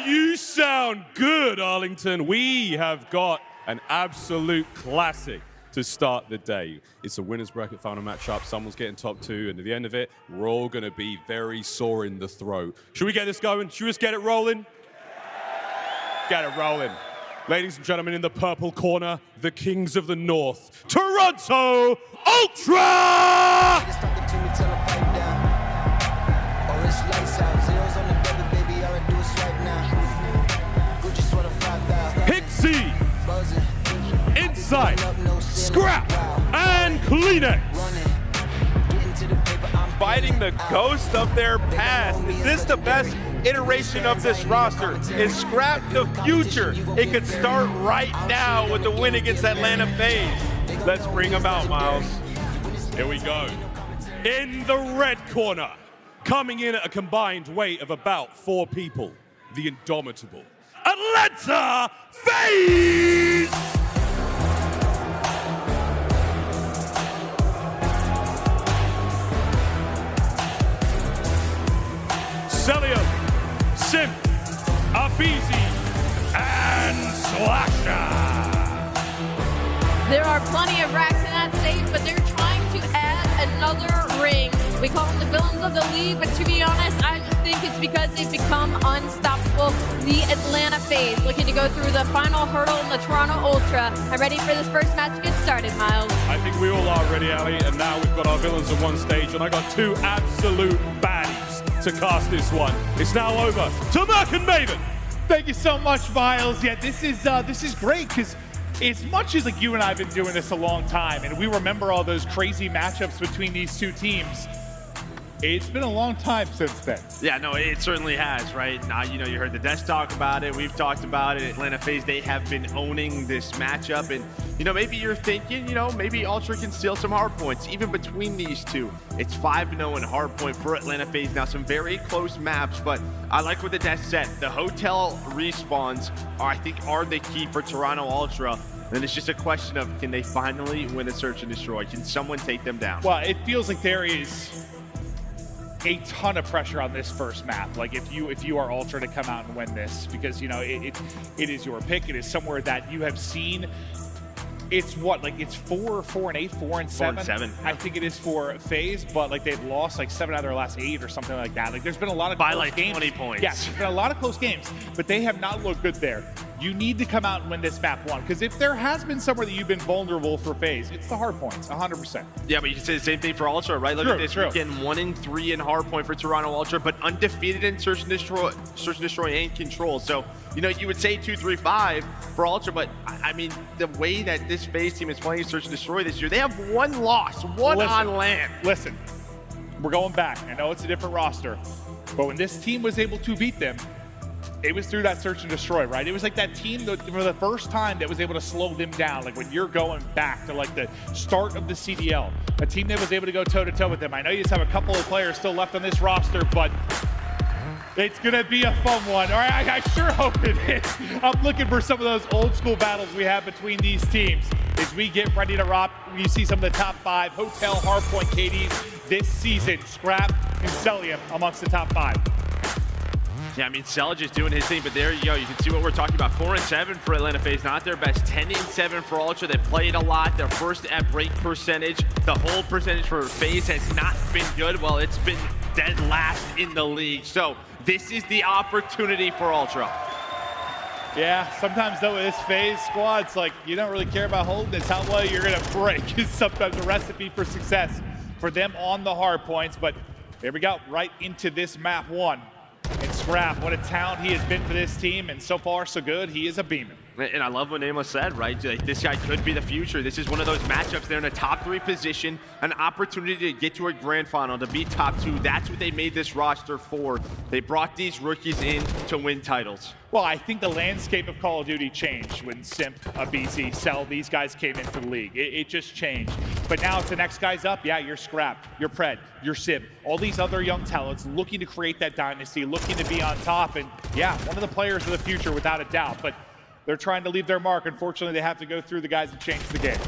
you sound good, Arlington. We have got an absolute classic to start the day. It's a winner's bracket final matchup. Someone's getting top 2, and at the end of it, we're all going to be very sore in the throat. Should we get this going? Should we just get it rolling? Get it rolling. Ladies and gentlemen, in the purple corner, the Kings of the North, Toronto Ultra! Pixie, Insight, Scrapz, and CleanX. Fighting the ghost of their past. Is this the best iteration of this roster? Is Scrapz the future? It could start right now with the win against Atlanta FaZe. Let's bring them out, Miles. Here we go. In the red corner, coming in at a combined weight of about 4 people, the indomitable Atlanta FaZe! Cellium, Simp, aBeZy, and Slasher. There are plenty of racks in that stage, but they're trying to add another ring. We call them the villains of the league, but to be honest, I just think it's because they've become unstoppable. The Atlanta FaZe looking to go through the final hurdle in the Toronto Ultra. I'm ready for this first match to get started, Miles. I think we all are ready, Ali, and now we've got our villains on one stage, and I got 2 absolute baddies to cast this one. It's now over to Mack and Maven. Thank you so much, Miles. Yeah, this is great because as much as like you and I have been doing this a long time, and we remember all those crazy matchups between these 2 teams, it's been a long time since then. Yeah, no, it certainly has, right? Now, you know, you heard the Desk talk about it. We've talked about it. Atlanta FaZe, they have been owning this matchup. And, you know, maybe you're thinking, you know, maybe Ultra can steal some hard points, even between these 2. It's 5-0 in hard point for Atlanta FaZe. Now, some very close maps, but I like what the Desk said. The hotel respawns, I think, are the key for Toronto Ultra. And it's just a question of, can they finally win a search and destroy? Can someone take them down? Well, it feels like there is a ton of pressure on this first map. Like if you are Ultra to come out and win this, because you know it is your pick. It is somewhere that you have seen. It's what, like it's 4, 4, and 8, 4 and 7. 4 and 7. I think it is for FaZe, but like they've lost like 7 out of their last 8 or something like that. Like there's been a lot of by close like games. 20 points. Yes, there's been a lot of close games, but they have not looked good there. You need to come out and win this map 1, because if there has been somewhere that you've been vulnerable for FaZe, it's the hard points, 100%. Yeah, but you can say the same thing for Ultra, right? Look at this weekend, 1-3 in hard point for Toronto Ultra, but undefeated in search and destroy and control. So, you know, you would say 2-3-5 for Ultra, but I mean, the way that this FaZe team is playing search and destroy this year, they have 1 loss, one on land. Listen, we're going back. I know it's a different roster, but when this team was able to beat them, it was through that search and destroy, right? It was like that team that, for the first time, that was able to slow them down. Like when you're going back to like the start of the CDL, a team that was able to go toe-to-toe with them. I know you just have a couple of players still left on this roster, but it's gonna be a fun one. All right, I sure hope it is. I'm looking for some of those old school battles we have between these teams as we get ready to rock. You see some of the top 5 hotel hardpoint KDs this season. Scrapz and Cellium amongst the top 5. Yeah, I mean, Cellium is doing his thing, but there you go. You can see what we're talking about. 4 and 7 for Atlanta FaZe, not their best. 10 and 7 for Ultra. They played a lot. Their first at break percentage. The hold percentage for FaZe has not been good. Well, it's been dead last in the league. So this is the opportunity for Ultra. Yeah, sometimes though with this FaZe squad, it's like you don't really care about holding. It's how well you're gonna break is sometimes a recipe for success for them on the hard points. But there we go, right into this map 1. And Scrapz, what a talent he has been for this team, and so far so good. He is a beamer. And I love what Nemo said, right? Like, this guy could be the future. This is one of those matchups. They're in a top 3 position, an opportunity to get to a grand final, to be top 2. That's what they made this roster for. They brought these rookies in to win titles. Well, I think the landscape of Call of Duty changed when Simp, aBeZy, Cell, these guys came into the league. It just changed. But now it's the next guys up. Yeah, you're Scrapz, you're Pred, you're Simp. All these other young talents looking to create that dynasty, looking to be on top. And yeah, one of the players of the future without a doubt. But they're trying to leave their mark. Unfortunately, they have to go through the guys that changed the game.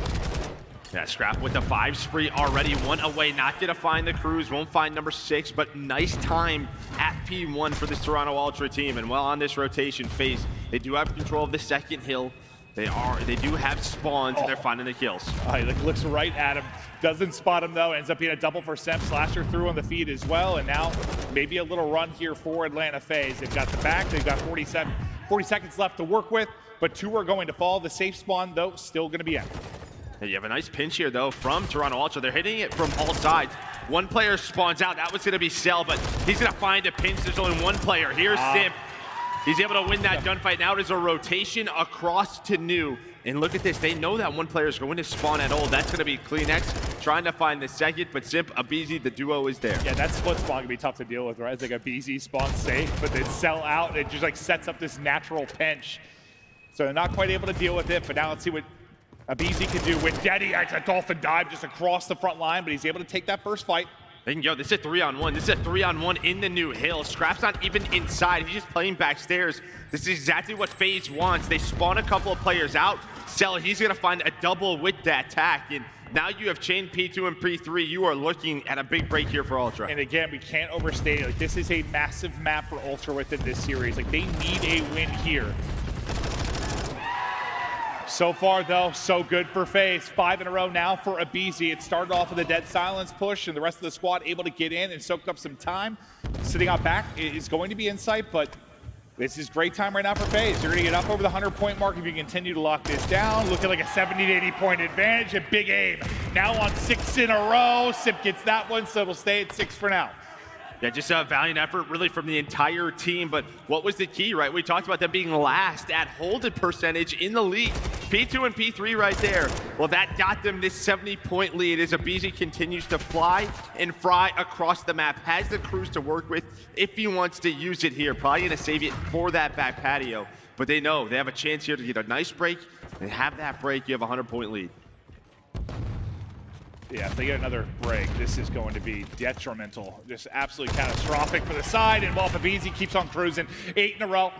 Yeah, Scrapz with the 5 spree already, 1 away, not gonna find the cruise, won't find number 6, but nice time at MP1 for this Toronto Ultra team. And while on this rotation phase, they do have control of the second hill. They do have spawns, and they're finding the kills. He looks right at him, doesn't spot him though, ends up being a double for Simp. Slasher through on the feed as well, and now maybe a little run here for Atlanta FaZe. They've got the back, they've got 40 seconds left to work with, but 2 are going to fall. The safe spawn though, still gonna be empty. You have a nice pinch here though from Toronto Ultra. They're hitting it from all sides. One player spawns out, that was gonna be Cell, but he's gonna find a pinch. There's only one player. Here's Simp. He's able to win that gunfight. Now it is a rotation across to new. And look at this, they know that one player is going to spawn at old. That's going to be CleanX trying to find the second, but Simp, aBeZy, the duo is there. Yeah, that split spawn can be tough to deal with, right? It's like aBeZy spawn safe, but then Cell out, it just like sets up this natural pinch. So they're not quite able to deal with it, but now let's see what aBeZy can do with Daddy. It's a dolphin dive just across the front line, but he's able to take that first fight. And yo, this is a 3-on-1. This is a 3-on-1 in the new hill. Scrapz not even inside. He's just playing backstairs. This is exactly what FaZe wants. They spawn a couple of players out. Cell, he's going to find a double with that attack. And now you have chain P2 and P3. You are looking at a big break here for Ultra. And again, we can't overstate it. Like, this is a massive map for Ultra within this series. Like, they need a win here. So far, though, so good for FaZe. 5 in a row now for aBeZy. It started off with a dead silence push, and the rest of the squad able to get in and soaked up some time. Sitting out back is going to be Insight, but this is great time right now for FaZe. You're going to get up over the 100-point mark if you continue to lock this down. Looking like a 70 to 80-point advantage. A big aim. Now on 6 in a row. Simp gets that one, so it'll stay at 6 for now. Yeah, just a valiant effort really from the entire team, but what was the key, right? We talked about them being last at holded percentage in the league. P2 and P3 right there. Well, that got them this 70-point lead as aBeZy continues to fly and fry across the map. Has the crews to work with if he wants to use it here. Probably gonna save it for that back patio, but they know they have a chance here to get a nice break. And have that break, you have a 100-point lead. Yeah, if they get another break, this is going to be detrimental. Just absolutely catastrophic for the side. And while aBeZy keeps on cruising, 8 in a row.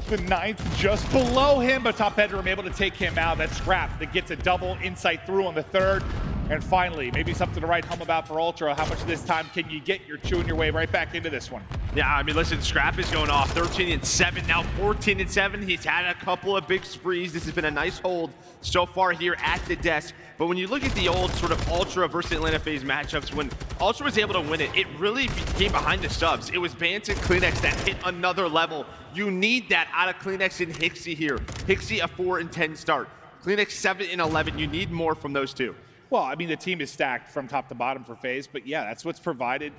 The 9th just below him, but top bedroom able to take him out. That's Scrapz that gets a double Insight through on the 3rd. And finally, maybe something to write home about for Ultra. How much of this time can you get? You're chewing your way right back into this one. Yeah, I mean, listen, Scrapz is going off 13-7, now 14-7. He's had a couple of big sprees. This has been a nice hold so far here at the desk. But when you look at the old sort of Ultra versus Atlanta FaZe matchups, when Ultra was able to win it, it really came behind the subs. It was Bance and CleanX that hit another level. You need that out of CleanX and Hicksy here. Hicksy a 4-10 start. CleanX 7-11. You need more from those two. Well, I mean, the team is stacked from top to bottom for FaZe, but yeah, that's what's provided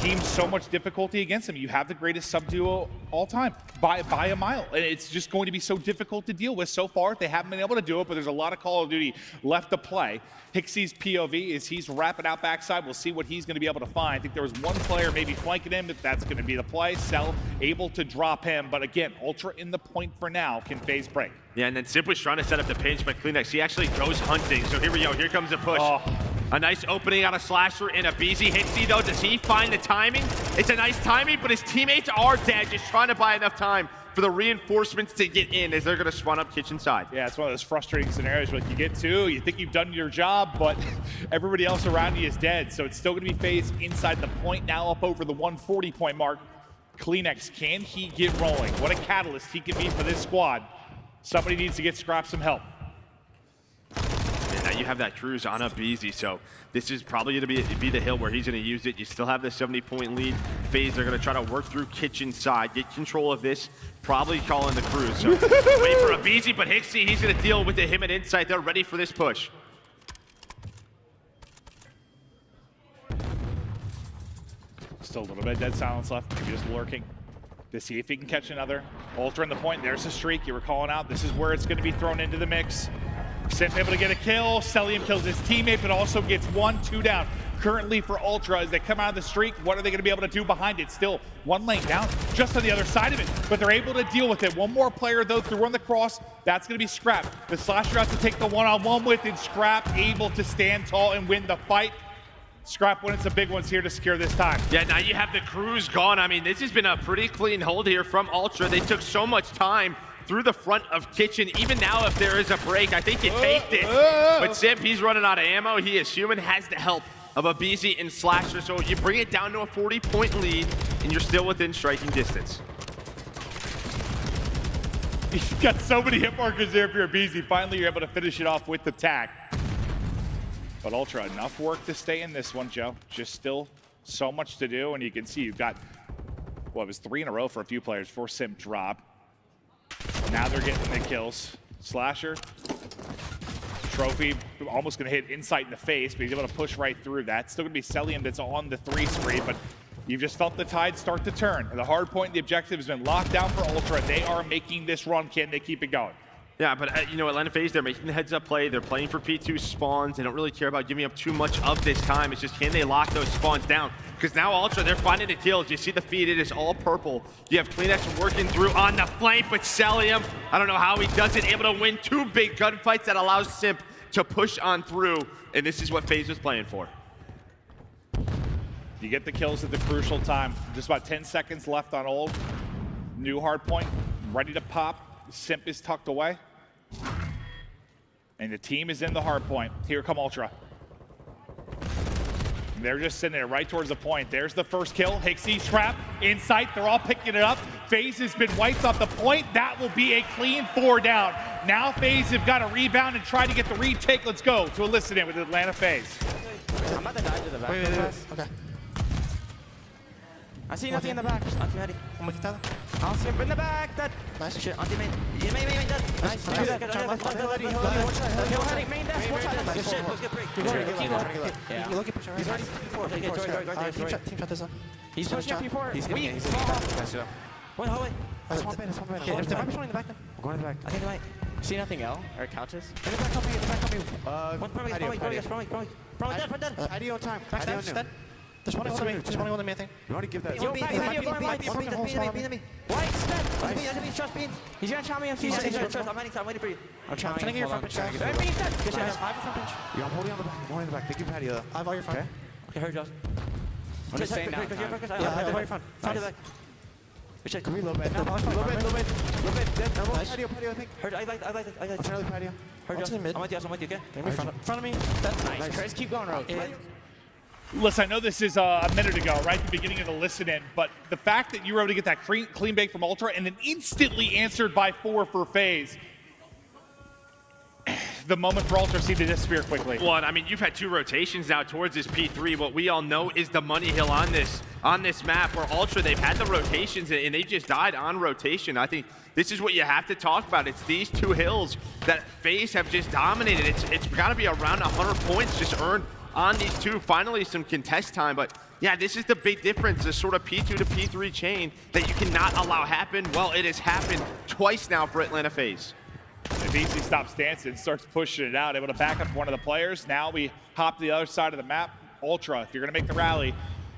teams so much difficulty against them. You have the greatest sub duo all time by a mile, and it's just going to be so difficult to deal with. So far, they haven't been able to do it, but there's a lot of Call of Duty left to play. Hicksy's POV is he's wrapping out backside. We'll see what he's going to be able to find. I think there was one player maybe flanking him, if that's going to be the play. Cell able to drop him, but again, Ultra in the point for now. Can FaZe break? Yeah, and then Simp was trying to set up the pinch, but CleanX, he actually goes hunting. So here we go, here comes a push. A nice opening out of Slasher and aBeZy. Hicksy though, does he find the timing? It's a nice timing, but his teammates are dead, just trying to buy enough time for the reinforcements to get in as they're gonna spawn up kitchen side. Yeah, it's one of those frustrating scenarios where you get two, you think you've done your job, but everybody else around you is dead. So it's still gonna be FaZe inside the point, now up over the 140-point mark. CleanX, can he get rolling? What a catalyst he can be for this squad. Somebody needs to get Scrapz some help. And now you have that cruise on aBeZy, so this is probably going to be the hill where he's going to use it. You still have the 70-point lead. FaZe, they're going to try to work through kitchen side, get control of this, probably call in the cruise. So wait for aBeZy, but Hicksy, he's going to deal with him at Insight. They're ready for this push. Still a little bit of dead silence left, maybe just lurking to see if he can catch another. Ultra in the point, there's a streak you were calling out. This is where it's going to be thrown into the mix. Simp able to get a kill. Cellium kills his teammate, but also gets 1-2 down. Currently for Ultra, as they come out of the streak, what are they going to be able to do behind it? Still one lane down, just on the other side of it, but they're able to deal with it. One more player though through on the cross. That's going to be Scrapz. The Slasher has to take the one-on-one with, and Scrapz able to stand tall and win the fight. Scrapz wins the big ones here to secure this time. Yeah, now you have the crews gone. I mean, this has been a pretty clean hold here from Ultra. They took so much time through the front of kitchen. Even now, if there is a break, I think you take this. But Simp, he's running out of ammo. He is human, has to help of aBeZy and Slasher. So you bring it down to a 40-point lead, and you're still within striking distance. You've got so many hit markers there if you're aBeZy. Finally, you're able to finish it off with the tack. But Ultra, enough work to stay in this one, Joe. Just still so much to do, and you can see you've got, well, it was 3 in a row for a few players for Simp drop. Now they're getting the kills. Slasher, Trophy, almost gonna hit Insight in the face, but he's able to push right through that. Still gonna be Cellium that's on the 3 screen, but you've just felt the tide start to turn. The hard point, the objective has been locked down for Ultra. They are making this run. Can they keep it going? Yeah, but you know, Atlanta FaZe, they're making the heads-up play. They're playing for P2 spawns. They don't really care about giving up too much of this time. It's just, can they lock those spawns down? Because now Ultra, they're finding the kills. You see the feed, it is all purple. You have CleanX working through on the flank, but Cellium, I don't know how he does it, able to win 2 big gunfights that allows Simp to push on through, and this is what FaZe was playing for. You get the kills at the crucial time. Just about 10 seconds left on ult. New hard point, ready to pop. Simp is tucked away. And the team is in the hard point. Here come Ultra. They're just sitting there right towards the point. There's the first kill. Hixie, Trap, Insight, they're all picking it up. FaZe has been wiped off the point. That will be a clean 4 down. Now FaZe have got to rebound and try to get the retake. Let's go to elicit it with Atlanta FaZe. I'm about to die to the back. Wait. Okay. I see nothing in the back. Anti ready. I'll see him in the back. That. Nice. Shit. Anti main. Main dead. Nice. Main dead. Good shit. Let's get break. Yeah. Look at pushing right. He's already P4. Team shot this up. He's pushing P4. He's getting it. One hallway. That's one bit. There might be someone in the back then. I'm going to the back. I think they might. See nothing L or couches? In the back, help me. One probably dead. IDO time. Backstab. Dead. There's one holding me. There's one holding me, I think. You want to give that? White, trust beans. He's gonna chow me. I'm waiting for you. I'm trying to get your front pitch, guys. Good shit. I have a front pitch. I'm holding on the back. I'm holding on the back. Thank you, patio. I have all your front. Okay, heard Josh. I'm just staying down. Yeah, I have all your front. Front to back. Good shit. Come here, little bit. Little bit. Nice. Patio, I think. Heard. I like. I'll try the patio. Heard Josh. I'm with you. Okay. Give me front of me. That's Nice. Chris, keep going, Røkkr. Listen, I know this is a minute ago, right at the beginning of the listen-in, but the fact that you were able to get that clean bait from Ultra and then instantly answered by 4 for FaZe, the moment for Ultra seemed to disappear quickly. Well, I mean, you've had 2 rotations now towards this P3. What we all know is the money hill on this map. For Ultra, they've had the rotations and they just died on rotation. I think this is what you have to talk about. It's these 2 hills that FaZe have just dominated. It's got to be around 100 points just earned on these 2. Finally some contest time, but yeah, this is the big difference, this sort of P2 to P3 chain that you cannot allow happen. Well, it has happened twice now for Atlanta FaZe. aBeZy stops dancing, starts pushing it out, able to back up one of the players. Now we hop to the other side of the map. Ultra, if you're gonna make the rally,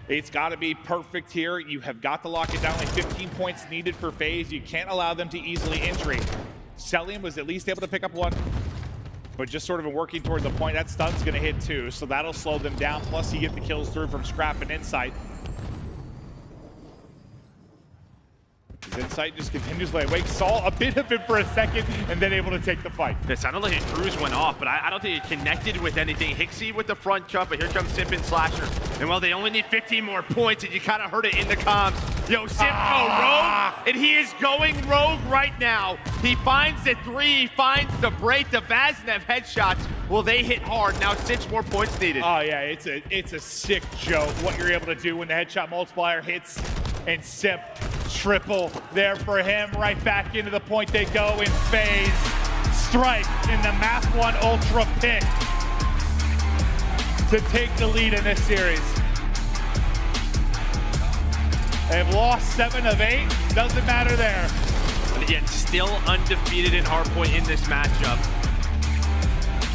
it's gotta be perfect here. You have got to lock it down. Only 15 points needed for FaZe. You can't allow them to easily entry. Cellium was at least able to pick up 1. But just sort of working toward the point, that stun's gonna hit 2, so that'll slow them down. Plus you get the kills through from Scrapz and Insight. His Insight just continues to lay awake. Saw a bit of it for a second and then able to take the fight. It sounded like a cruise went off, but I don't think it connected with anything. Hixie with the front cut, but here comes Simp and Slasher. And well, they only need 15 more points, and you kind of heard it in the comms. Yo, Simp go rogue, and he is going rogue right now. He finds the 3, he finds the break, the Vaznev headshots. Well, they hit hard. Now 6 more points needed. Oh yeah, it's a sick joke what you're able to do when the headshot multiplier hits. And Simp, triple there for him. Right back into the point they go in FaZe. Strike in the map 1 Ultra pick to take the lead in this series. They've lost 7 of 8. Doesn't matter there. But again, still undefeated in hardpoint in this matchup.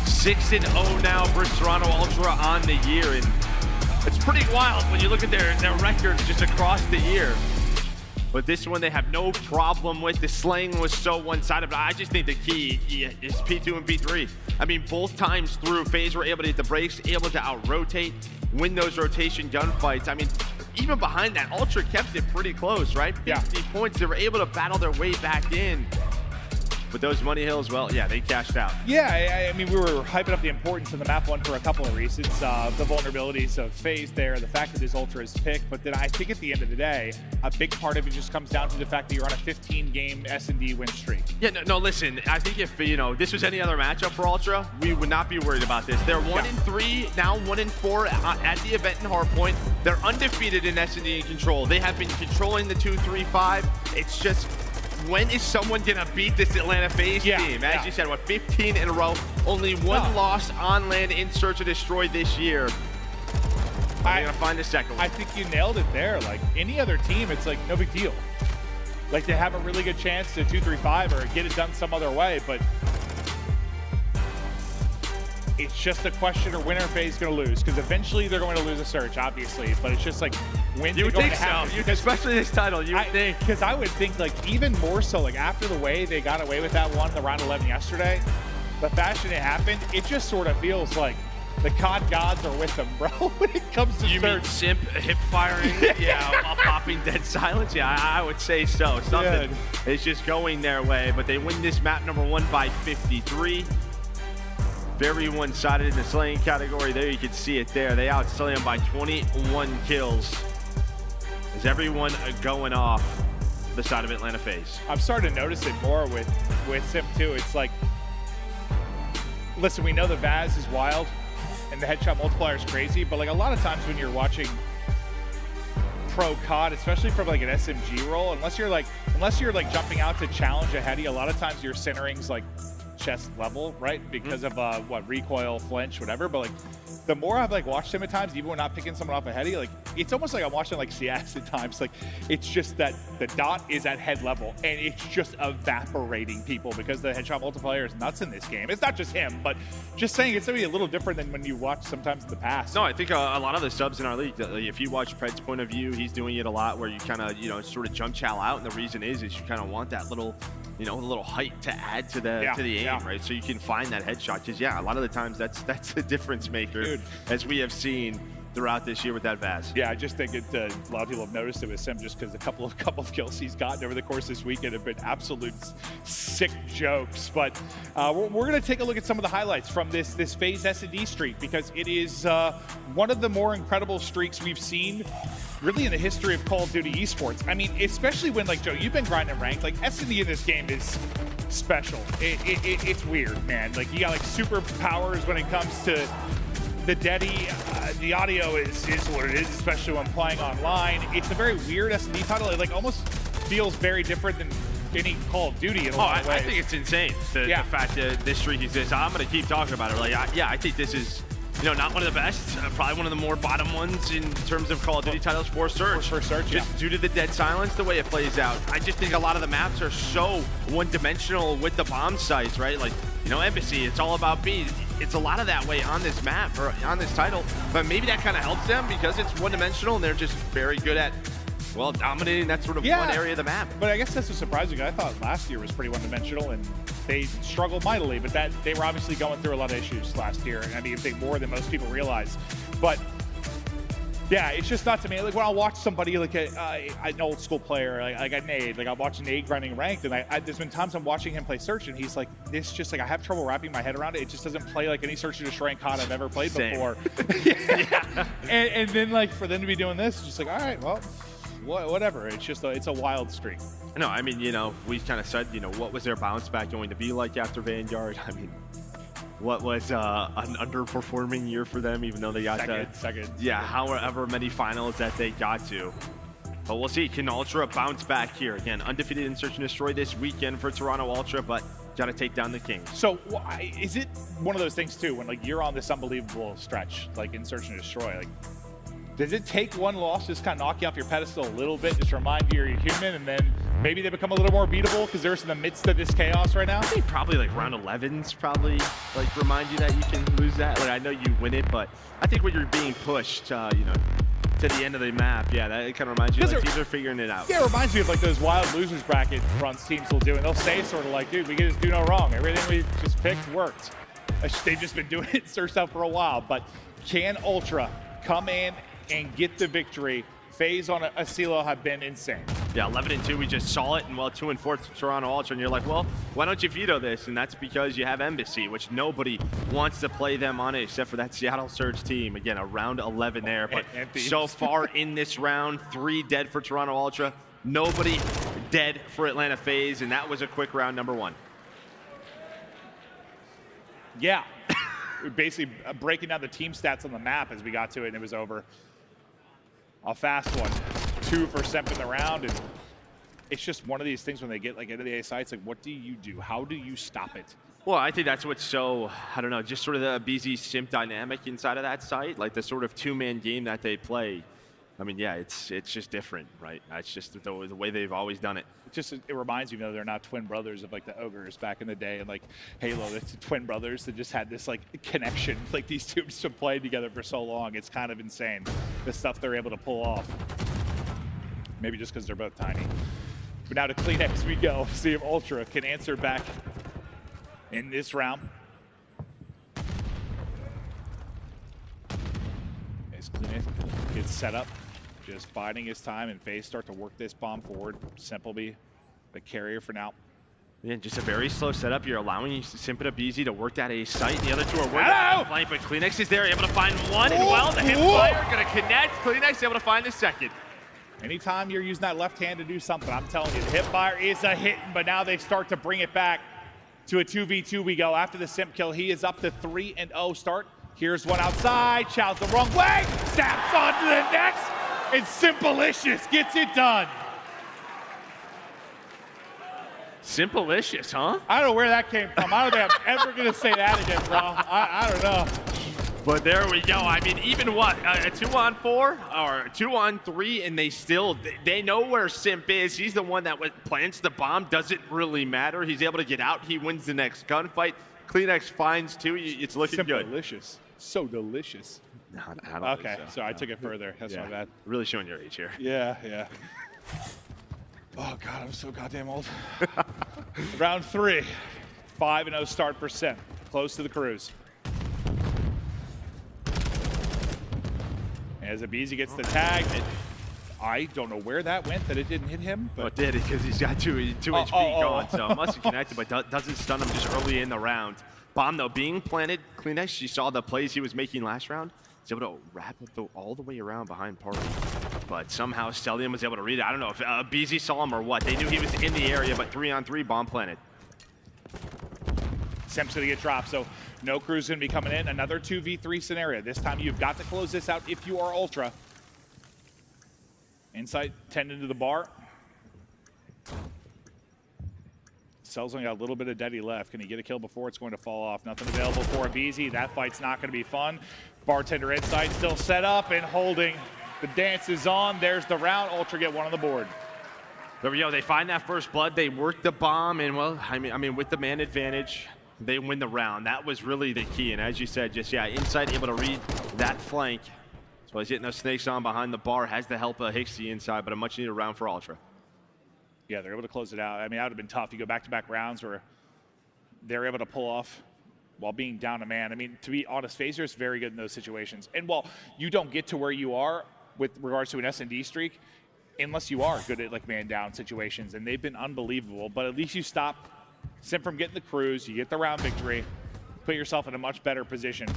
6-0 now for Toronto Ultra on the year. And it's pretty wild when you look at their records just across the year. But this one they have no problem with. The slaying was so one-sided, but I just think the key is P2 and P3. I mean, both times through, FaZe were able to hit the breaks, able to out-rotate, win those rotation gunfights. I mean, even behind that, Ultra kept it pretty close, right? 50 points, they were able to battle their way back in. But those money hills, well, yeah, they cashed out. Yeah, I mean, we were hyping up the importance of the map one for a couple of reasons. The vulnerabilities of FaZe there, the fact that this Ultra is picked, but then I think at the end of the day, a big part of it just comes down to the fact that you're on a 15-game S&D win streak. Yeah, no, listen, I think if, you know, this was any other matchup for Ultra, we would not be worried about this. They're 1-3, now 1-4 at the event in Hardpoint. They're undefeated in S&D and Control. They have been controlling the 2-3-5. It's just, when is someone gonna beat this Atlanta FaZe team? As you said, what, 15 in a row, only one loss on land in Search and Destroy this year. I'm gonna find a second one. I think you nailed it there. Like any other team, it's like no big deal. Like they have a really good chance to 2-3-5 or get it done some other way, but it's just a question of when are FaZe going to lose, because eventually they're going to lose a Search, obviously, but it's just like when you would going think to happen. so, especially this title. You would think, because I would think like even more so, like after the way they got away with that one in the round 11 yesterday, the fashion it happened, it just sort of feels like the COD gods are with them, bro. When it comes to you Search. mean Simp hip firing, while popping dead silence? Yeah, I would say so. Something is just going their way, but they win this map number 1 by 53. Very one-sided in the slaying category. There you can see it there. They out-slay them by 21 kills. Is everyone going off the side of Atlanta FaZe? I'm starting to notice it more with Simp too. It's like, listen, we know the Vaz is wild and the headshot multiplier is crazy, but like a lot of times when you're watching pro COD, especially from like an SMG role, unless you're like jumping out to challenge a heady, a lot of times your centering's like chest level, right? Because of what, recoil, flinch, whatever. But like the more I've like watched him at times, even when not picking someone off a heady, like it's almost like I'm watching like CS at times. Like it's just that the dot is at head level and it's just evaporating people because the headshot multiplier is nuts in this game. It's not just him, but just saying it's gonna be a little different than when you watch sometimes in the past. No, I think a lot of the subs in our league, if you watch Pred's point of view, he's doing it a lot where you kind of, you know, sort of jump chow out, and the reason is you kind of want that little, you know, a little height to add to the aim, right? So you can find that headshot. Because a lot of the times that's a difference maker, dude, as we have seen throughout this year with that Vaz. Yeah, I just think a lot of people have noticed it with Simp just because a couple of kills he's gotten over the course of this weekend have been absolute sick jokes. But we're going to take a look at some of the highlights from this FaZe S&D streak, because it is one of the more incredible streaks we've seen really in the history of Call of Duty esports. I mean, especially when, like, Joe, you've been grinding ranked, like S&D in this game is special. It's weird, man. Like, you got like superpowers when it comes to the Deddy. The audio is what it is, especially when playing online. It's a very weird S&D title. It like almost feels very different than any Call of Duty in a lot of ways. I think it's insane, the fact that this streak exists. I'm going to keep talking about it. Like, I think this is, you know, not one of the best, probably one of the more bottom ones in terms of Call of Duty titles for Search. For Search, just due to the dead silence, the way it plays out. I just think a lot of the maps are so one-dimensional with the bomb sites, right? Like, you know, aBeZy, it's all about B. It's a lot of that way on this map, or on this title, but maybe that kind of helps them because it's one-dimensional and they're just very good at, well, dominating that sort of one area of the map. But I guess that's what's surprising. I thought last year was pretty one-dimensional and they struggled mightily, but that they were obviously going through a lot of issues last year, and I mean, I think more than most people realize. But yeah, it's just not to me. Like when I'll watch somebody like an old school player, like a Nade, like I'll watch Nade grinding ranked, and there's been times I'm watching him play Search, and he's like, this just like I have trouble wrapping my head around it. It just doesn't play like any Search and Destroy COD I've ever played before. And then like for them to be doing this, it's just like, all right, well, whatever. It's just it's a wild streak. No, I mean, you know, we kind of said, you know, what was their bounce back going to be like after Vanguard? I mean, what was an underperforming year for them, even though they got second. Yeah, however many finals that they got to. But we'll see. Can Ultra bounce back here? Again, undefeated in Search and Destroy this weekend for Toronto Ultra, but got to take down the Kings. So is it one of those things too, when like you're on this unbelievable stretch, like in Search and Destroy, like does it take one loss just kind of knock you off your pedestal a little bit, just remind you you're human, and then maybe they become a little more beatable because they're in the midst of this chaos right now? I think probably like round 11's probably like remind you that you can lose that. Like I know you win it, but I think when you're being pushed, you know, to the end of the map, yeah, that kind of reminds you like teams are figuring it out. Yeah, it reminds me of like those wild losers bracket runs teams will do, and they'll say sort of like, dude, we can just do no wrong. Everything we just picked worked. They've just been doing it Searched out for a while, but can Ultra come in and get the victory? FaZe on a CeeLo have been insane. Yeah, 11-2, we just saw it, and well, 2-4 Toronto Ultra, and you're like, well, why don't you veto this? And that's because you have aBeZy, which nobody wants to play them on it except for that Seattle Surge team. Again, around 11 there, but so far in this round, 3 dead for Toronto Ultra, nobody dead for Atlanta FaZe, and that was a quick round number 1. Yeah, we're basically breaking down the team stats on the map as we got to it, and it was over. A fast one. 2 for Simp in the round, and it's just one of these things when they get like into the A sites, like what do you do? How do you stop it? Well, I think that's what's so, I don't know, just sort of the aBeZy Simp dynamic inside of that site, like the sort of 2-man game that they play. I mean, yeah, it's just different, right? It's just the way they've always done it. It reminds me, you know, they're not twin brothers of like the Ogres back in the day, and like Halo, it's twin brothers that just had this like connection. Like these two just have played together for so long, it's kind of insane the stuff they're able to pull off. Maybe just because they're both tiny. But now to CleanX we go. See if Ultra can answer back in this round. As CleanX gets set up, just biding his time, and FaZe start to work this bomb forward. Simp will be the carrier for now. Yeah, just a very slow setup. You're allowing Simp and aBeZy to work that A site. The other two are working on the flank, but CleanX is there, able to find one, and well, the hip fire gonna connect. CleanX able to find the second. Anytime you're using that left hand to do something, I'm telling you, the hip fire is a hit, but now they start to bring it back to a 2v2 we go. After the Simp kill, he is up to 3-0 start. Here's one outside, Chow's the wrong way, snaps onto the next, and Simplicious gets it done. Simplicious, huh? I don't know where that came from. I don't think I'm ever gonna say that again, bro. I don't know. But there we go. I mean, even what, a 2-on-4 or 2-on-3, and they know where Simp is. He's the one that plants the bomb. Doesn't really matter. He's able to get out. He wins the next gunfight. CleanX finds 2. It's looking good. Delicious. So delicious. No, I don't okay, think so I took it further. That's my bad. Really showing your age here. Yeah, yeah. Oh, God, I'm so goddamn old. Round 3. 5-0 start for Simp. Close to the cruise. As aBeZy gets the tag, I don't know where that went, that it didn't hit him. But it did, because he's got 2 HP going, so it must have connected, but doesn't stun him just early in the round. Bomb, though, being planted. CleanX, you saw the plays he was making last round. He's able to wrap it all the way around behind Party. But somehow Cellium was able to read it. I don't know if aBeZy saw him or what. They knew he was in the area, but 3-on-3, bomb planted. Simp's gonna get dropped, so no crew's gonna be coming in. Another 2v3 scenario. This time you've got to close this out if you are Ultra. Insight 10 into the bar. Cell's only got a little bit of Deddy left. Can he get a kill before it's going to fall off? Nothing available for aBeZy. That fight's not gonna be fun. Bartender Insight still set up and holding. The dance is on. There's the round. Ultra get 1 on the board. There we go. They find that first blood. They work the bomb, and well, I mean, with the man advantage, they win the round. That was really the key. And as you said, just Insight able to read that flank. So he's hitting those snakes on behind the bar. Has the help of Hicksy inside, but a much needed round for Ultra. Yeah, they're able to close it out. I mean, that would have been tough. You go back-to-back rounds where they're able to pull off while being down a man. I mean, to be honest, FaZe is very good in those situations. And while you don't get to where you are with regards to an S&D streak, unless you are good at like man down situations, and they've been unbelievable, but at least you stop Simp from getting the cruise, you get the round victory, put yourself in a much better position.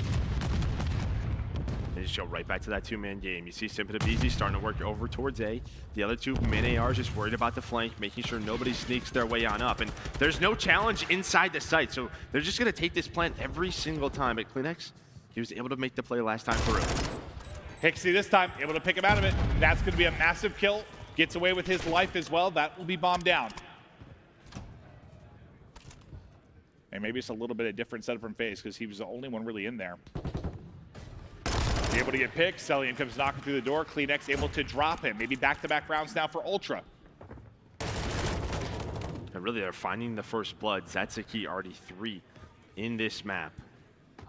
They just go right back to that 2-man game. You see Simp and aBeZy starting to work over towards A. The other 2 man ARs just worried about the flank, making sure nobody sneaks their way on up. And there's no challenge inside the site, so they're just gonna take this plant every single time. At CleanX, he was able to make the play last time through. Hicksy this time, able to pick him out of it. That's gonna be a massive kill. Gets away with his life as well. That will be bombed down. And maybe it's a little bit of different setup from FaZe because he was the only one really in there. Be able to get picked. Cellium comes knocking through the door. CleanX able to drop him. Maybe back-to-back rounds now for Ultra. And really, they're finding the first bloods. That's a key. Already 3 in this map.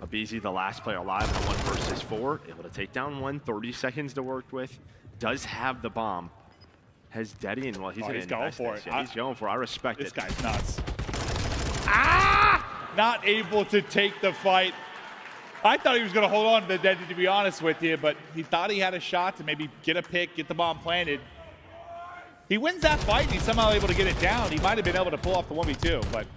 aBeZy, the last player alive in a 1 versus 4. Able to take down 1. 30 seconds to work with. Does have the bomb. Has Deddy, and well, he's going to going for it. Yeah, he's going for it. I respect this it. This guy's nuts. Ah! Not able to take the fight. I thought he was going to hold on to the Deddy, to be honest with you, but he thought he had a shot to maybe get a pick, get the bomb planted. He wins that fight, and he's somehow able to get it down. He might have been able to pull off the 1v2, but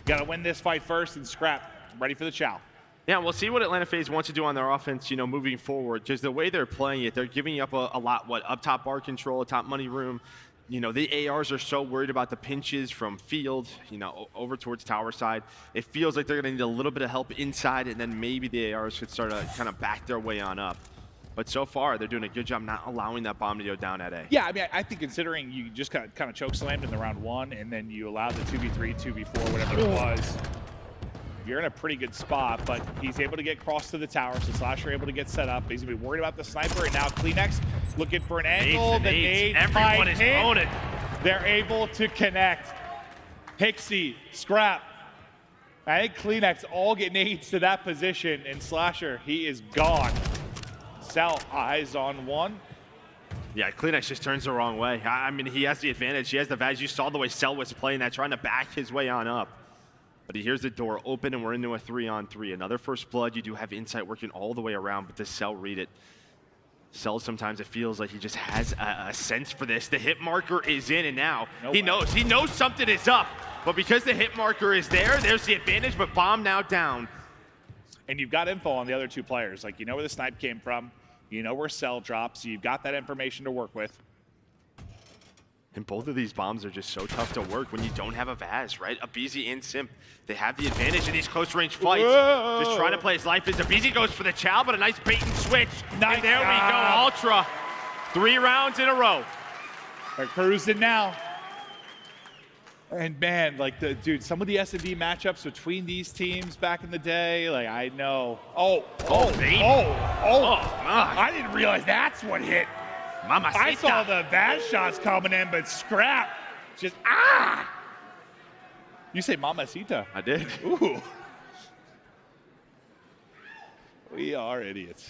got to win this fight first and Scrapz ready for the chow. Yeah, we'll see what Atlanta FaZe wants to do on their offense, you know, moving forward. Because the way they're playing it, they're giving up a lot, up top bar control, top money room. You know, the ARs are so worried about the pinches from field, you know, over towards tower side. It feels like they're going to need a little bit of help inside, and then maybe the ARs could start to kind of back their way on up. But so far, they're doing a good job not allowing that bomb to go down at A. Yeah, I mean, I think considering you just kind of choke slammed in the round 1, and then you allowed the 2v3, 2v4, whatever it was, you're in a pretty good spot, but he's able to get across to the tower, so Slasher able to get set up. He's going to be worried about the sniper, and now CleanX looking for an angle. The nade everyone is on it. They're able to connect. Pixie, Scrapz. I think CleanX all get nades to that position, and Slasher, he is gone. Cell, eyes on one. Yeah, CleanX just turns the wrong way. I mean, he has the advantage. He has the advantage. You saw the way Cell was playing that, trying to back his way on up. But he hears the door open, and we're into a 3-on-3. Another first blood. You do have insight working all the way around, but does Cell read it? Cell, sometimes it feels like he just has a sense for this. The hit marker is in, and now he knows. He knows something is up. But because the hit marker is there, there's the advantage, but bomb now down. And you've got info on the other two players. Like, you know where the snipe came from. You know where Cell drops. So you've got that information to work with. And both of these bombs are just so tough to work when you don't have a Vaz, right? aBeZy and Simp, they have the advantage in these close-range fights. Whoa. Just trying to play his life as aBeZy goes for the chow, but a nice bait and switch. Nice and there we go, Ultra. 3 rounds in a row. They're cruising now. And man, like dude, some of the S&D matchups between these teams back in the day, like I know. Oh, I didn't realize that's what hit. Mamacita. I saw the Vaz shots coming in, but Scrapz just, You say Mamacita? I did. Ooh. We are idiots.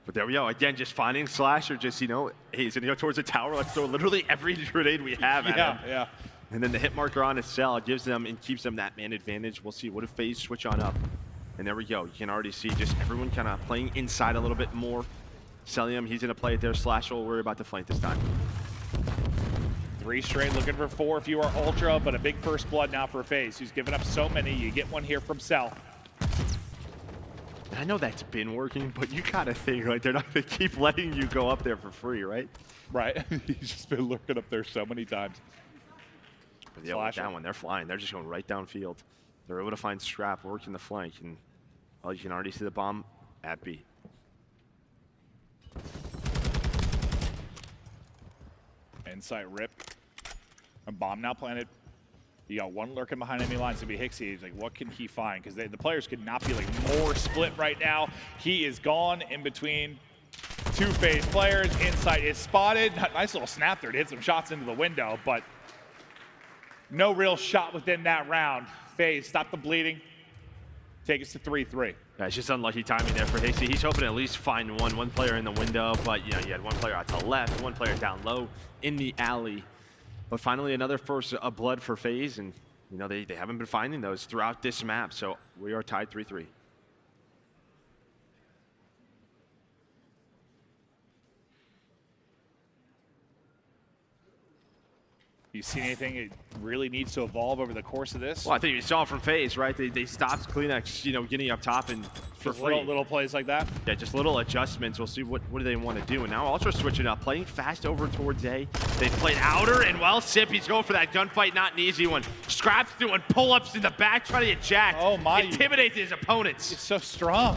But there we go. Again, just finding Slasher, just, you know, hey, he's going to go towards the tower. Let's throw literally every grenade we have at him. Yeah. And then the hit marker on his Cell gives them and keeps them that man advantage. We'll see. What if FaZe switch on up? And there we go. You can already see just everyone kind of playing inside a little bit more. Cellium, he's going to play it there. Slasher will worry about the flank this time. 3 straight, looking for 4 if you are Ultra, but a big first blood now for FaZe, who's given up so many. You get one here from Cell. I know that's been working, but you got to think, like, they're not going to keep letting you go up there for free, right? Right. He's just been lurking up there so many times. But yeah, with that one, they're flying. They're just going right downfield. They're able to find Scrapz working the flank, and well, you can already see the bomb at B. Insight rip. A bomb now planted. You got one lurking behind enemy lines to be Hixie. He's like, what can he find? Because the players could not be like more split right now. He is gone in between 2 FaZe players. Insight is spotted. Nice little snap there to hit some shots into the window, but no real shot within that round. FaZe, stop the bleeding. Take us to 3-3. Yeah, it's just unlucky timing there for Hixie. He's hoping to at least find one player in the window, but you know, you had one player out to the left, one player down low in the alley. But finally, another first blood for FaZe, and you know they haven't been finding those throughout this map, so we are tied 3-3. You see anything it really needs to evolve over the course of this? Well, I think you saw from FaZe, right? They stopped CleanX, you know, getting up top and for just free. Little plays like that? Yeah, just little adjustments. We'll see what do they want to do. And now Ultra switching up, playing fast over towards A. They played outer, and well, Simp, he's going for that gunfight, not an easy one. Scrapz doing pull-ups in the back, trying to get jacked. Oh my. Intimidate his opponents. He's so strong.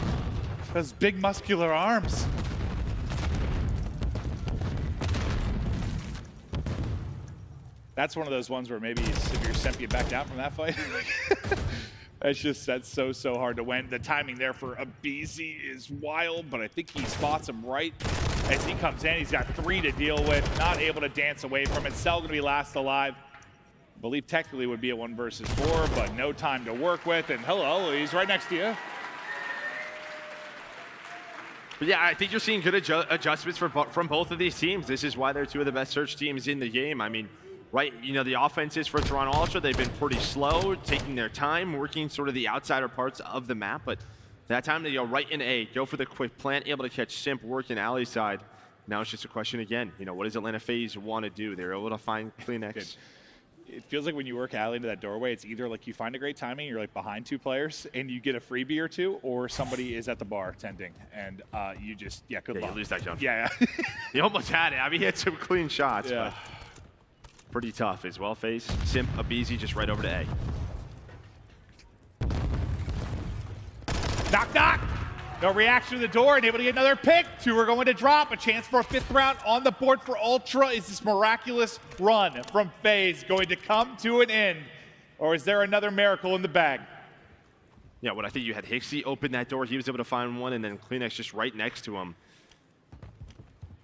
Those big muscular arms. That's one of those ones where maybe if you're Simp, you back down from that fight. That's so hard to win. The timing there for aBeZy is wild, but I think he spots him right as he comes in. He's got 3 to deal with, not able to dance away from it. Cell gonna be last alive. I believe technically would be a 1 versus 4, but no time to work with. And hello, he's right next to you. But yeah, I think you're seeing good adjustments from both of these teams. This is why they're 2 of the best search teams in the game. I mean, right, you know, the offenses for Toronto Ultra, they've been pretty slow, taking their time, working sort of the outsider parts of the map, but that time they go right in A, go for the quick plant, able to catch Simp, work in alley side. Now it's just a question again. You know, what does Atlanta FaZe want to do? They're able to find CleanX. It feels like when you work alley into that doorway, it's either like you find a great timing, you're like behind 2 players, and you get a freebie or 2, or somebody is at the bar tending, and you just, good luck. You lose that jump. Yeah. He almost had it. I mean, he had some clean shots, Yeah. but pretty tough as well, FaZe. Simp, aBeZy just right over to A. Knock, knock. No reaction to the door, and able to get another pick. 2 are going to drop. A chance for a 5th round on the board for Ultra. Is this miraculous run from FaZe going to come to an end? Or is there another miracle in the bag? Yeah, what I think you had Hixie open that door. He was able to find one, and then CleanX just right next to him.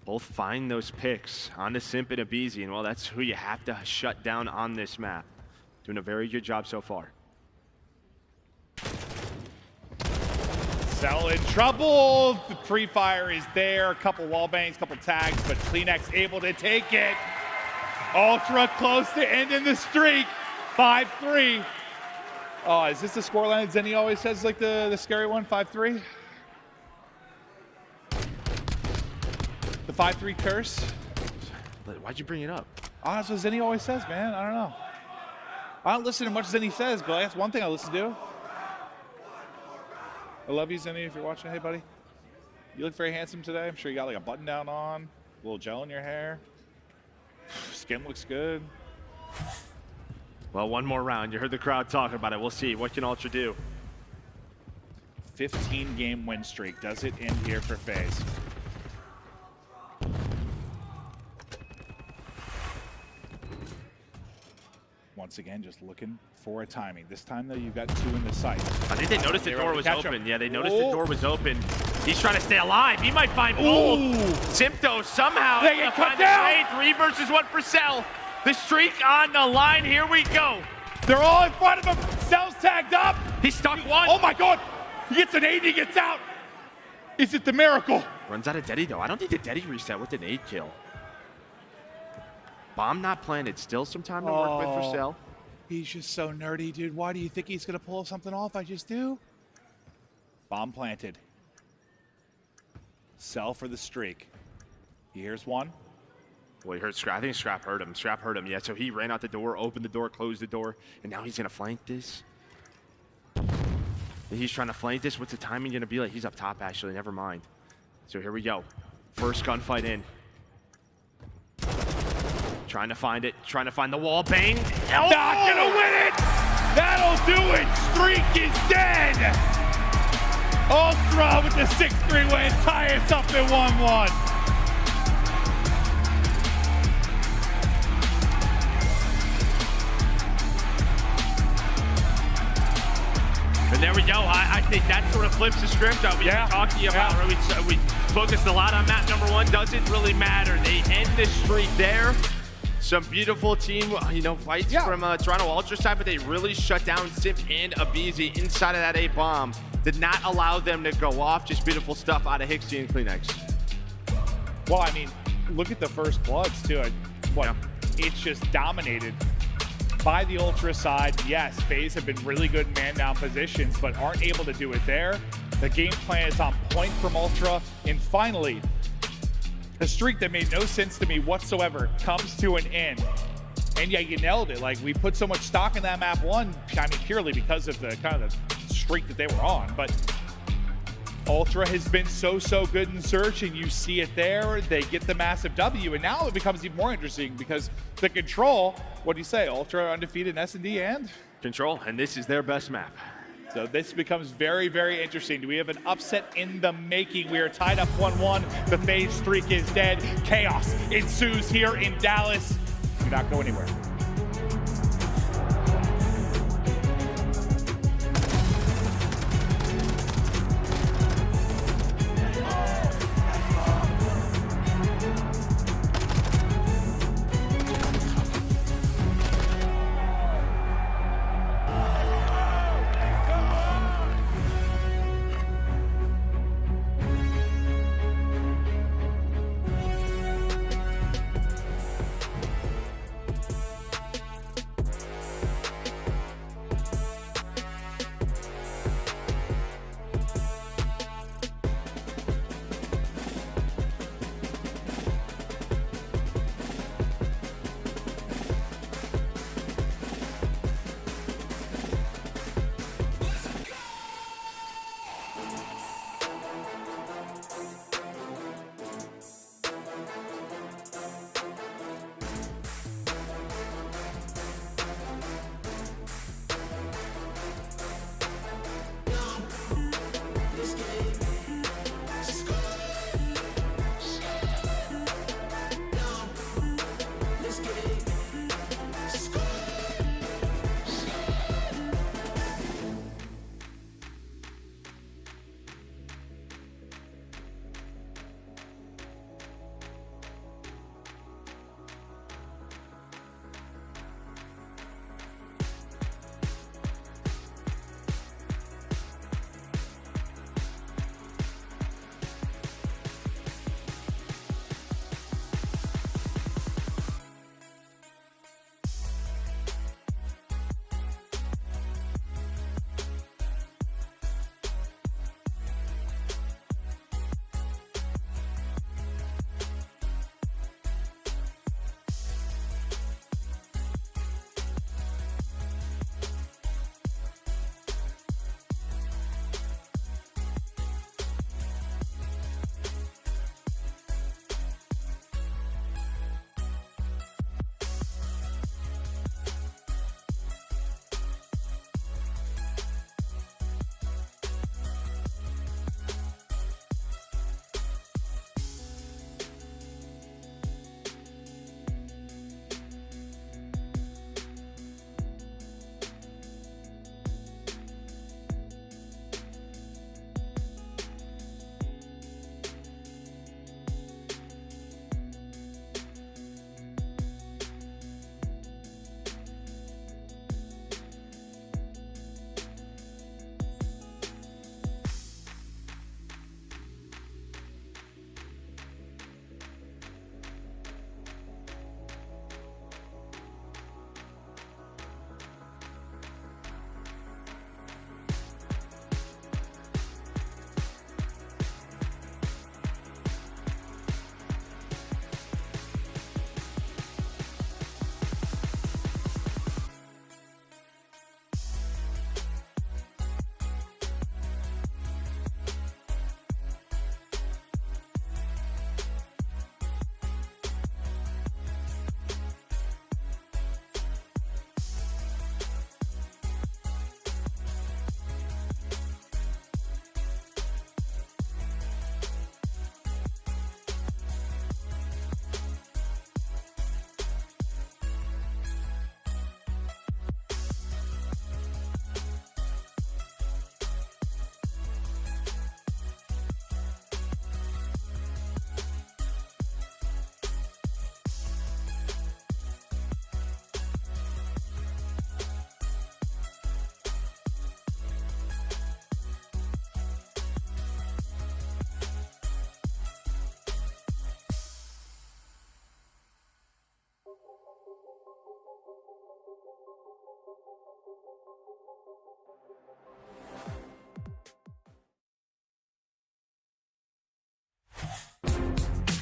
Both find those picks on the Simp and aBeZy, and well, that's who you have to shut down on this map. Doing a very good job so far. Cell in trouble. The pre-fire is there. A couple wall bangs, couple tags, but CleanX able to take it. Ultra close to ending the streak. 5-3. Oh, is this the scoreline that Zenny always says, like the scary one? 5-3? The 5-3 curse? Why'd you bring it up? Oh, that's what Zenny always says, man. I don't know. I don't listen to much Zenny says, but that's one thing I listen to. I love you, Zenny, if you're watching. Hey, buddy. You look very handsome today. I'm sure you got like a button down on, a little gel in your hair. Skin looks good. Well, one more round. You heard the crowd talking about it. We'll see. What can Ultra do? 15-game win streak. Does it end here for FaZe? Once again, just looking for a timing. This time, though, you've got 2 in the sight. I think they noticed the door was open. Yeah, they noticed the Oh. door was open. He's trying to stay alive. He might find both. Simp, though, somehow They get cut down. 3 versus 1 for Cell. The streak on the line. Here we go. They're all in front of him. Cell's tagged up. He stuck one. Oh, my God. He gets an 8. He gets out. Is it the miracle? Runs out of Deddy, though. I don't think the Deddy reset with an 8 kill. Bomb not planted. Still some time to work with for Cell. He's just so nerdy, dude. Why do you think he's going to pull something off? I just do. Bomb planted. Cell for the streak. Here's one. Well, he heard Scrap. I think Scrap heard him. Scrap heard him, yeah. So he ran out the door, opened the door, closed the door, and now he's going to flank this. He's trying to flank this. What's the timing going to be like? He's up top, actually. Never mind. So here we go. First gunfight in. Trying to find it. Trying to find the wall. Bang. Oh! Not going to win it! That'll do it! Streak is dead! Ultra with the 6-3 win. Tie us up at 1-1. And there we go. I think that sort of flips the script that we were talking about. Right? We focused a lot on map number 1. Doesn't really matter. They end the streak there. Some beautiful team, fights from Toronto Ultra side, but they really shut down Simp and aBeZy inside of that A bomb. Did not allow them to go off. Just beautiful stuff out of Hixie and CleanX. Well, I mean, look at the first bloods, too. It's just dominated by the Ultra side. Yes, FaZe have been really good in man-down positions, but aren't able to do it there. The game plan is on point from Ultra. And finally, a streak that made no sense to me whatsoever comes to an end. And yeah, you nailed it. Like, we put so much stock in that map 1, I mean, purely because of the kind of the streak that they were on. But Ultra has been so good in search, and you see it there. They get the massive W, and now it becomes even more interesting because the Control, what do you say? Ultra undefeated in S&D and? Control, and this is their best map. So this becomes very interesting. Do we have an upset in the making? We are tied up 1-1. The FaZe streak is dead. Chaos ensues here in Dallas. Do not go anywhere.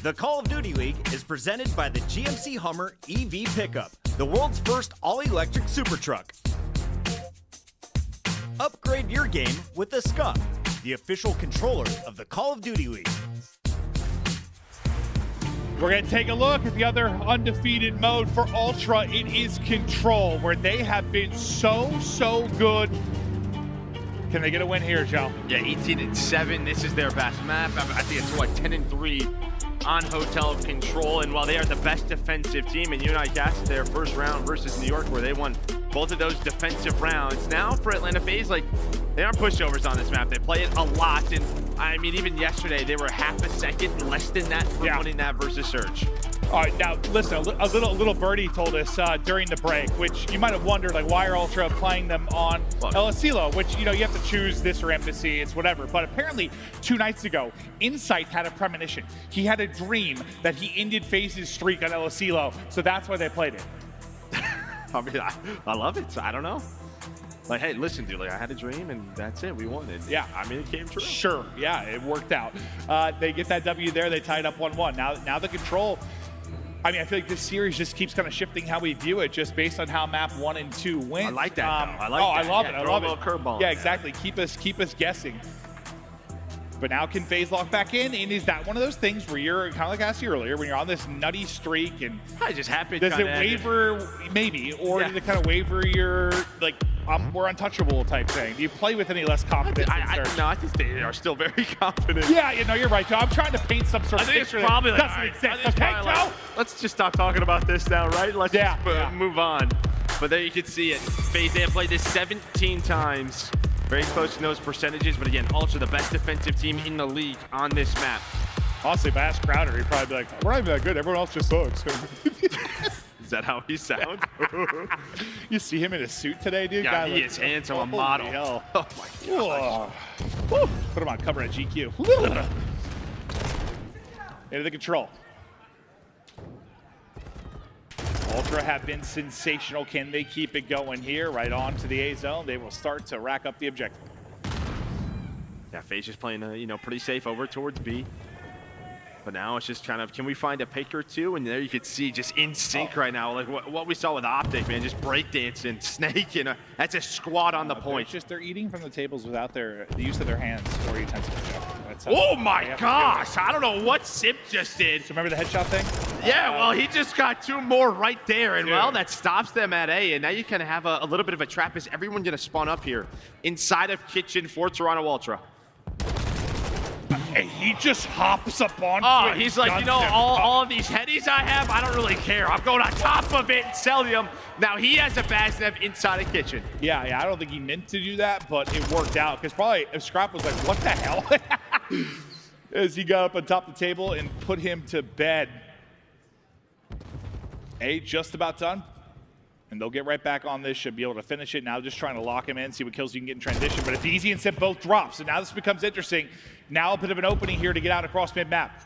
The Call of Duty League is presented by the GMC Hummer EV Pickup, the world's first all-electric super truck. Upgrade your game with the Scuff, the official controller of the Call of Duty League. We're going to take a look at the other undefeated mode for Ultra. It is Control, where they have been so good. Can they get a win here, Joe? Yeah, 18-7. This is their best map. I think it's what, 10-3 on Hotel Control. And while they are the best defensive team, and you and I guessed their first round versus New York, where they won both of those defensive rounds. Now for Atlanta FaZe, like, they aren't pushovers on this map. They play it a lot. And I mean, even yesterday, they were half a second less than that for winning that versus Surge. All right, now listen, a little birdie told us during the break, which you might have wondered, like, why are Ultra playing them on El Asilo, which, you know, you have to choose this or Embassy, it's whatever. But apparently 2 nights ago, Insight had a premonition. He had a dream that he ended FaZe's streak on El Asilo, so that's why they played it. I mean, I love it. I don't know. Like, hey, listen, dude, like, I had a dream and that's it. We won it. Yeah. I mean, it came true. Sure. Yeah, it worked out. They get that W there. They tied up 1-1. Now the Control, I mean, I feel like this series just keeps kind of shifting how we view it just based on how map 1 and 2 wins. I like that, though. I like that. I love it. I love it. A little curveball. Yeah, exactly. Keep us guessing. But now can FaZe lock back in? And is that one of those things where you're kind of like I asked you earlier, when you're on this nutty streak and I just happen does it waver maybe, or does it kind of waver your like we're untouchable type thing? Do you play with any less confidence? No, I think they are still very confident. Yeah, you know, you're right, Joe. I'm trying to paint some sort of picture that doesn't exist. Okay, Joe? Let's just stop talking about this now, right? Let's just move on. But there you can see it. FaZe, they have played this 17 times. Very close to those percentages, but again, Ultra the best defensive team in the league on this map. Honestly, if I asked Crowder, he'd probably be like, we're not even that good. Everyone else just sucks. Is that how he sounds? You see him in a suit today, dude? Yeah, he is handsome, a model. Hell. Oh my gosh. Put him on cover at GQ. Into the Control. Ultra have been sensational. Can they keep it going here? Right on to the A zone. They will start to rack up the objective. Yeah, FaZe just playing, you know, pretty safe over towards B. But now it's just kind of, can we find a pick or two? And there you could see just in sync right now, like what we saw with OpTic, man, just breakdancing, Snake, and that's a squad on the point. It's just they're eating from the tables without the use of their hands or utensils. Oh my gosh, I don't know what Simp just did. So remember the headshot thing? Yeah, well, he just got 2 more right there, and well, that stops them at A, and now you kind of have a little bit of a trap. Is everyone going to spawn up here inside of Kitchen for Toronto Ultra? And he just hops up on. Oh, he's like, you know, all of these headies I have, I don't really care. I'm going on top of it and Cellium. Now he has a aBeZy inside of Kitchen. Yeah, I don't think he meant to do that, but it worked out. Because probably if Scrapz was like, what the hell? As he got up on top of the table and put him to bed. A just about done. And they'll get right back on this, should be able to finish it. Now just trying to lock him in, see what kills you can get in transition. But aBeZy and Simp both drop, so now this becomes interesting. Now a bit of an opening here to get out across mid-map.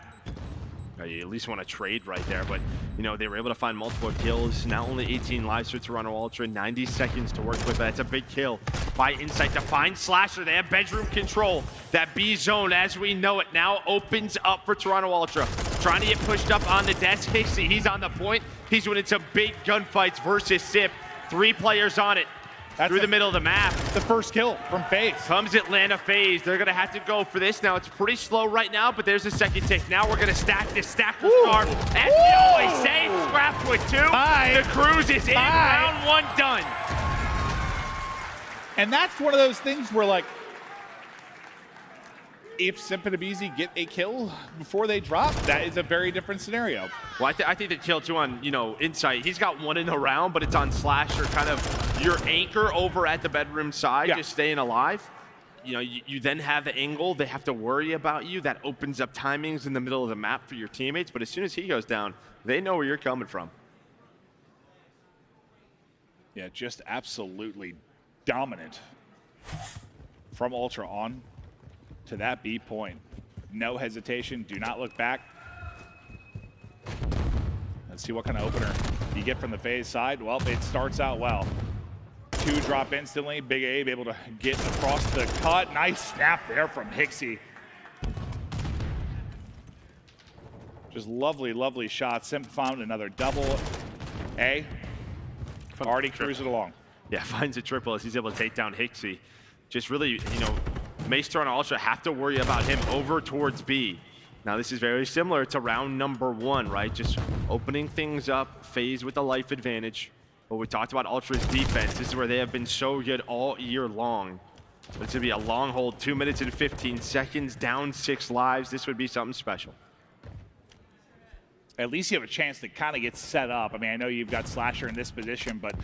You at least want to trade right there, but you know, they were able to find multiple kills. Now only 18 lives for Toronto Ultra, 90 seconds to work with. That's a big kill by Insight to find Slasher. They have bedroom control. That B zone, as we know it, now opens up for Toronto Ultra. Trying to get pushed up on the desk. He's on the point. He's winning some big gunfights versus Simp. 3 players on it. That's through the middle of the map. The first kill from FaZe. Comes Atlanta FaZe. They're going to have to go for this now. It's pretty slow right now, but there's a second tick. Now we're going to stack this Stacker Scarf. As we always say, Scrapz with 2. The cruise is in. Round 1 done. And that's one of those things where, like, if Simp and aBeZy get a kill before they drop, that is a very different scenario. Well, I think the kill too on, you know, Insight, he's got 1 in the round, but it's on Slasher, kind of your anchor over at the bedroom side, just staying alive. You know, you then have the angle, they have to worry about you. That opens up timings in the middle of the map for your teammates, but as soon as he goes down, they know where you're coming from. Yeah, just absolutely dominant from Ultra on to that B point. No hesitation, do not look back. Let's see what kind of opener you get from the FaZe side. Well, it starts out well. 2 drop instantly, Big Abe able to get across the cut. Nice snap there from Hixie. Just lovely, lovely shots. Simp found another double. A. Already cruising along. Yeah, finds a triple as he's able to take down HyDra. Just really, you know, Maester and Ultra have to worry about him over towards B. Now this is very similar to round number 1, right? Just opening things up, FaZe with the life advantage. But we talked about Ultra's defense. This is where they have been so good all year long. But it's gonna be a long hold, 2 minutes and 15 seconds, down 6 lives. This would be something special. At least you have a chance to kind of get set up. I mean, I know you've got Slasher in this position, but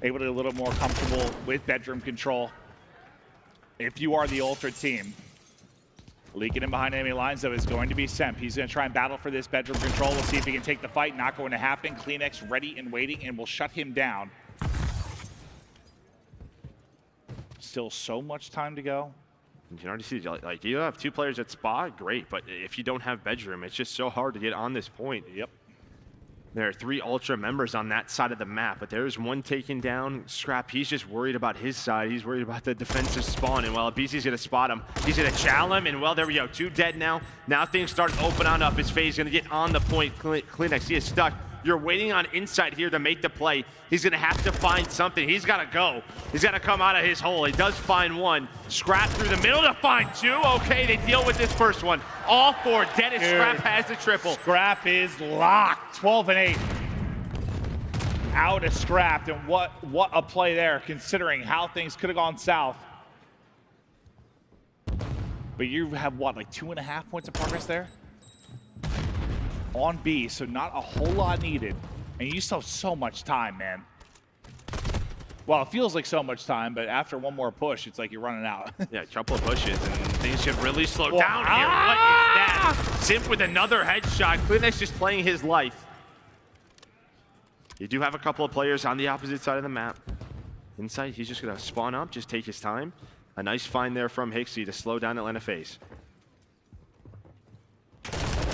able to be a little more comfortable with bedroom control. If you are the Ultra team, leaking in behind enemy lines, though, is going to be Simp. He's going to try and battle for this bedroom control. We'll see if he can take the fight. Not going to happen. CleanX ready and waiting, and will shut him down. Still so much time to go. You can already see, like, you have 2 players at spot, great, but if you don't have bedroom, it's just so hard to get on this point. Yep. There are 3 Ultra members on that side of the map, but there's one taken down. Scrap, he's just worried about his side. He's worried about the defensive spawn, and well, aBeZy's gonna spot him. He's gonna chow him, and well, there we go, 2 dead now. Now things start to open on up. His FaZe gonna get on the point. CleanX, he is stuck. You're waiting on inside here to make the play. He's gonna have to find something. He's gotta go. He's gotta come out of his hole. He does find one. Scrap through the middle to find 2. Okay, they deal with this first one. All 4 dead as Scrap has the triple. Scrap is locked. 12 and 8. Out of Scrap, and what a play there, considering how things could have gone south. But you have what, like 2.5 points of progress there? On B, so not a whole lot needed. And you still have so much time, man. Well, it feels like so much time, but after one more push, it's like you're running out. Yeah, a couple of pushes, and things should really slow down here. What is that? Simp with another headshot. CleanX just playing his life. You do have a couple of players on the opposite side of the map. Inside, he's just going to spawn up, just take his time. A nice find there from HyDra to slow down Atlanta FaZe.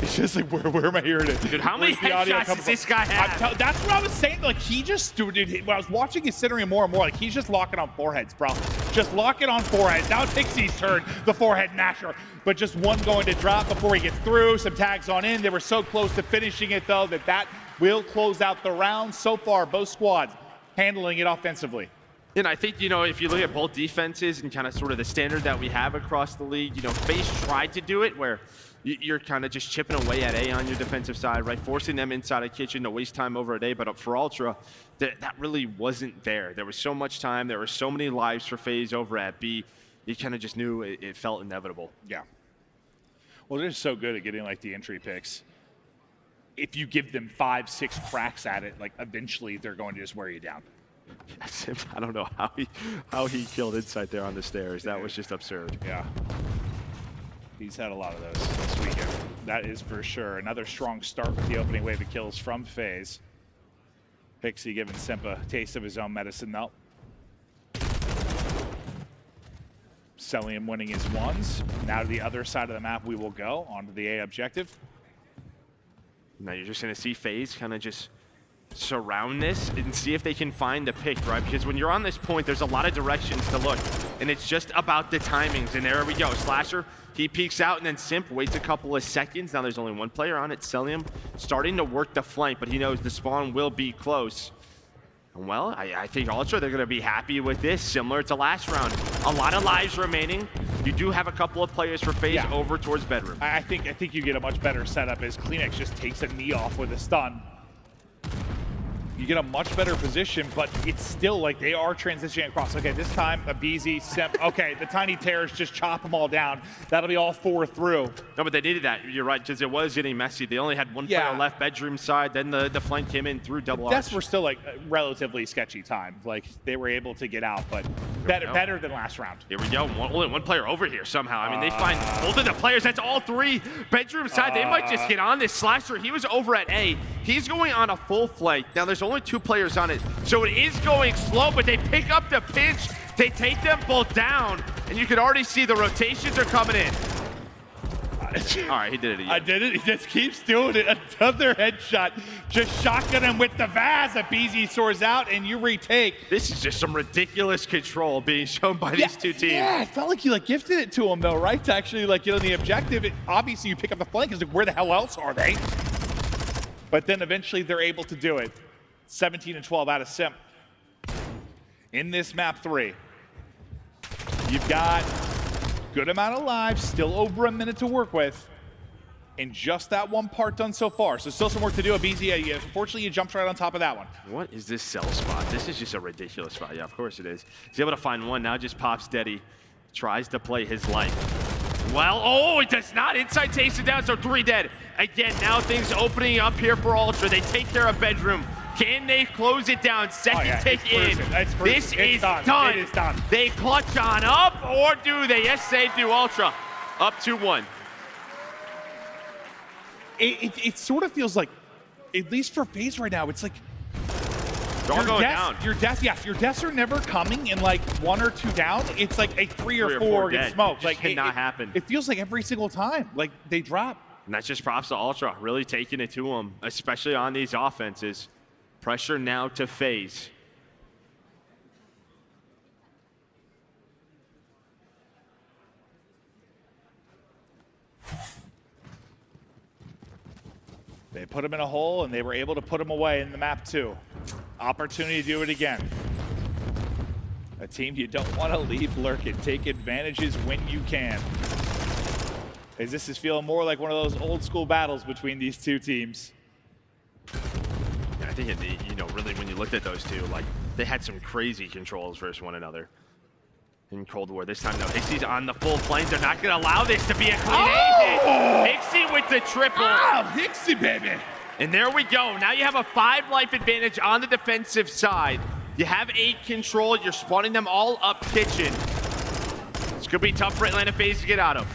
It's just like, where am I hearing it? Dude, how many headshots does this guy have? That's what I was saying. Like, he just, dude, when I was watching, considering more and more, like, he's just locking on foreheads, bro. Just locking on foreheads. Now it's HyDra's turn, the forehead masher. But just one going to drop before he gets through. Some tags on in. They were so close to finishing it, though, that will close out the round. So far, both squads handling it offensively. And I think, you know, if you look at both defenses and kind of sort of the standard that we have across the league, you know, FaZe tried to do it where you're kind of just chipping away at A on your defensive side, right? Forcing them inside a kitchen to waste time over at A. But for Ultra, that really wasn't there. There was so much time. There were so many lives for FaZe over at B. You kind of just knew it felt inevitable. Yeah. Well, they're so good at getting, like, the entry picks. If you give them 5, 6 cracks at it, like, eventually they're going to just wear you down. I don't know how he killed inside there on the stairs. That was just absurd. Yeah. He's had a lot of those this weekend. That is for sure. Another strong start with the opening wave of kills from FaZe. HyDra giving Simp a taste of his own medicine, though. Cellium winning his ones. Now to the other side of the map we will go, onto the A objective. Now you're just going to see FaZe kind of just surround this and see if they can find the pick, right? Because when you're on this point, there's a lot of directions to look, and it's just about the timings. And there we go. Slasher, he peeks out, and then Simp waits a couple of seconds. Now there's only one player on it, Cellium, starting to work the flank, but he knows the spawn will be close. And well, I think Ultra, they're going to be happy with this, similar to last round. A lot of lives remaining. You do have a couple of players for FaZe over towards bedroom. I think you get a much better setup as CleanX just takes a knee off with a stun. You get a much better position, but it's still like they are transitioning across. Okay, this time, aBeZy, Simp. Okay, the tiny tears just chop them all down. That'll be all 4 through. No, but they needed that. You're right, because it was getting messy. They only had one player left bedroom side. Then the flank came in through double arch. That's were still like relatively sketchy time. Like they were able to get out, but better than last round. Here we go. Only one player over here somehow. I mean, they find both of the players. That's all 3 bedroom side. They might just get on this. Slasher, he was over at A. He's going on a full flank. Now there's only 2 players on it, so it is going slow, but they pick up the pinch. They take them both down, and you can already see the rotations are coming in. All right, he did it again. I did it. He just keeps doing it. Another headshot. Just shotgun him with the Vaz. aBeZy soars out, and you retake. This is just some ridiculous control being shown by these 2 teams. Yeah, it felt like you gifted it to him though, right? To actually get on the objective. Obviously, you pick up the flank. Because where the hell else are they? but then eventually they're able to do it. 17-12 out of Simp. In this map 3, you've got good amount of lives, still over a minute to work with, and just that one part done so far. So still some work to do. aBeZy, unfortunately, you jumped right on top of that one. What is this cell spot? This is just a ridiculous spot. Yeah, of course it is. He's able to find one, now just pops steady. Tries to play his life. Well, oh, it does not. Inside takes it down, so 3 dead. Again, now things opening up here for Ultra. They take care of bedroom. Can they close it down? Second take in. This is done. It is done. They clutch on up, or do they? Yes, they do. Ultra up 2-1. It sort of feels like, at least for FaZe right now, it's like They're all going down. Your deaths are never coming in like 1 or 2 down. It's like a 3 or 4 get smoked. Like, cannot happen. It feels like every single time, like they drop. And that's just props to Ultra, really taking it to them, especially on these offenses. Pressure now to FaZe. They put him in a hole, and they were able to put him away in the map 2. Opportunity to do it again. A team you don't want to leave lurking. Take advantages when you can. As this is feeling more like one of those old school battles between these two teams. Yeah, I think, really when you looked at those two, like, they had some crazy controls versus one another in Cold War. This time, no, HiXy's on the full flames. They're not going to allow this to be a clean A. HiXy with the triple. Oh, HiXy, baby. And there we go. Now you have a 5-life advantage on the defensive side. You have 8 control. You're spawning them all up kitchen. It's going to be tough for Atlanta FaZe to get out of.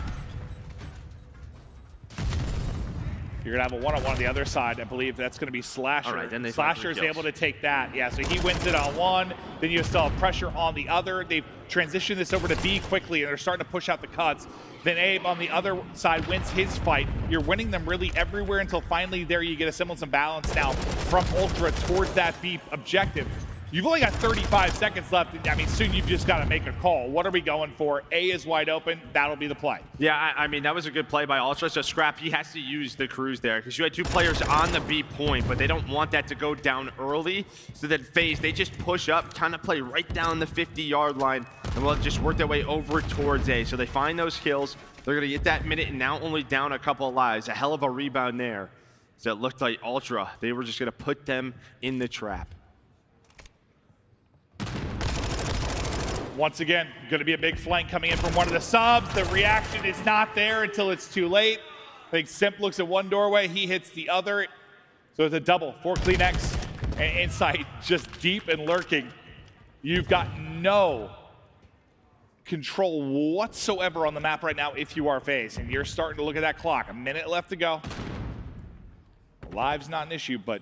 You're going to have a one-on-one on the other side. I believe that's going to be Slasher. All right, then they Slasher is able to take that. Yeah, so he wins it on one. Then you still have pressure on the other. They've transitioned this over to B quickly, and they're starting to push out the cuts. Then Abe on the other side wins his fight. You're winning them really everywhere until finally there you get a semblance of balance now from Ultra towards that B objective. You've only got 35 seconds left. I mean, soon you've just got to make a call. What are we going for? A is wide open. That'll be the play. Yeah, I mean, that was a good play by Ultra. So Scrapz, he has to use the cruise there because you had 2 players on the B point, but they don't want that to go down early. So that FaZe, they just push up, kind of play right down the 50-yard line, and will just work their way over towards A. So they find those kills. They're going to get that minute and now only down a couple of lives. A hell of a rebound there. So it looked like Ultra, they were just going to put them in the trap. Once again, going to be a big flank coming in from one of the subs. The reaction is not there until it's too late. I think Simp looks at one doorway, he hits the other. So it's a double for CleanX. And Insight just deep and lurking. You've got no control whatsoever on the map right now if you are FaZe. And you're starting to look at that clock. A minute left to go. Live's not an issue, but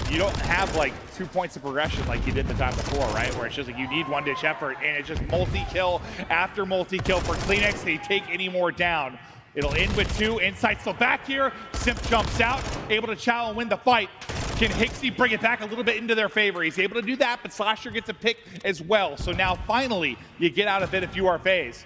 you don't have like 2 points of progression like you did the time before, right? Where it's just like you need one-ditch effort, and it's just multi-kill after multi-kill for CleanX. They take any more down. It'll end with 2. Insight still back here. Simp jumps out, able to chow and win the fight. Can HiXy's bring it back a little bit into their favor? He's able to do that, but Slasher gets a pick as well. So now finally you get out of it if you are FaZe.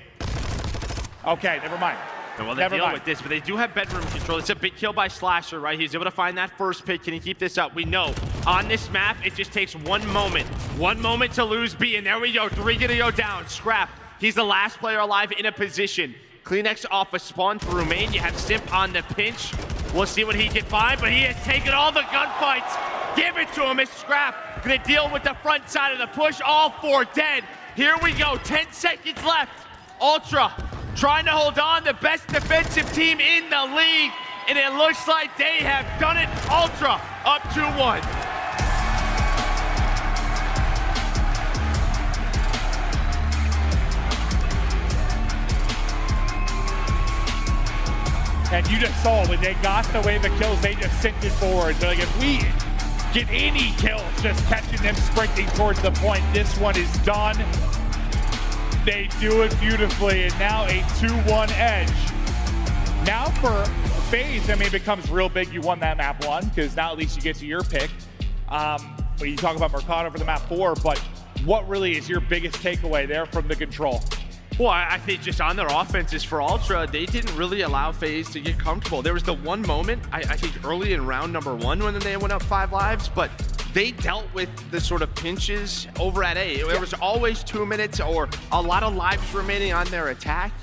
Okay, never mind. And well, they deal with this, but they do have bedroom control. It's a big kill by Slasher, right? He's able to find that first pick. Can he keep this up? We know on this map, it just takes 1 moment. 1 moment to lose B, and there we go. 3 gonna go down. Scrap, he's the last player alive in a position. CleanX off a spawn through main. You have Simp on the pinch. We'll see what he can find, but he has taken all the gunfights. Give it to him as Scrap gonna deal with the front side of the push. All 4 dead. Here we go, 10 seconds left. Ultra trying to hold on, the best defensive team in the league, and it looks like they have done it. Ultra up 2-1. And you just saw when they got the wave of kills, they just sent it forward. So like if we get any kills, just catching them sprinting towards the point, this one is done. They do it beautifully, and now a 2-1 edge. Now for FaZe, I mean, it becomes real big. You won that map 1, because now at least you get to your pick. When you talk about Mercado for the map 4, but what really is your biggest takeaway there from the control? Well, I think just on their offenses for Ultra, they didn't really allow FaZe to get comfortable. There was the one moment, I think early in round number 1 when they went up 5 lives, but they dealt with the sort of pinches over at A. There was always 2 minutes or a lot of lives remaining on their attack.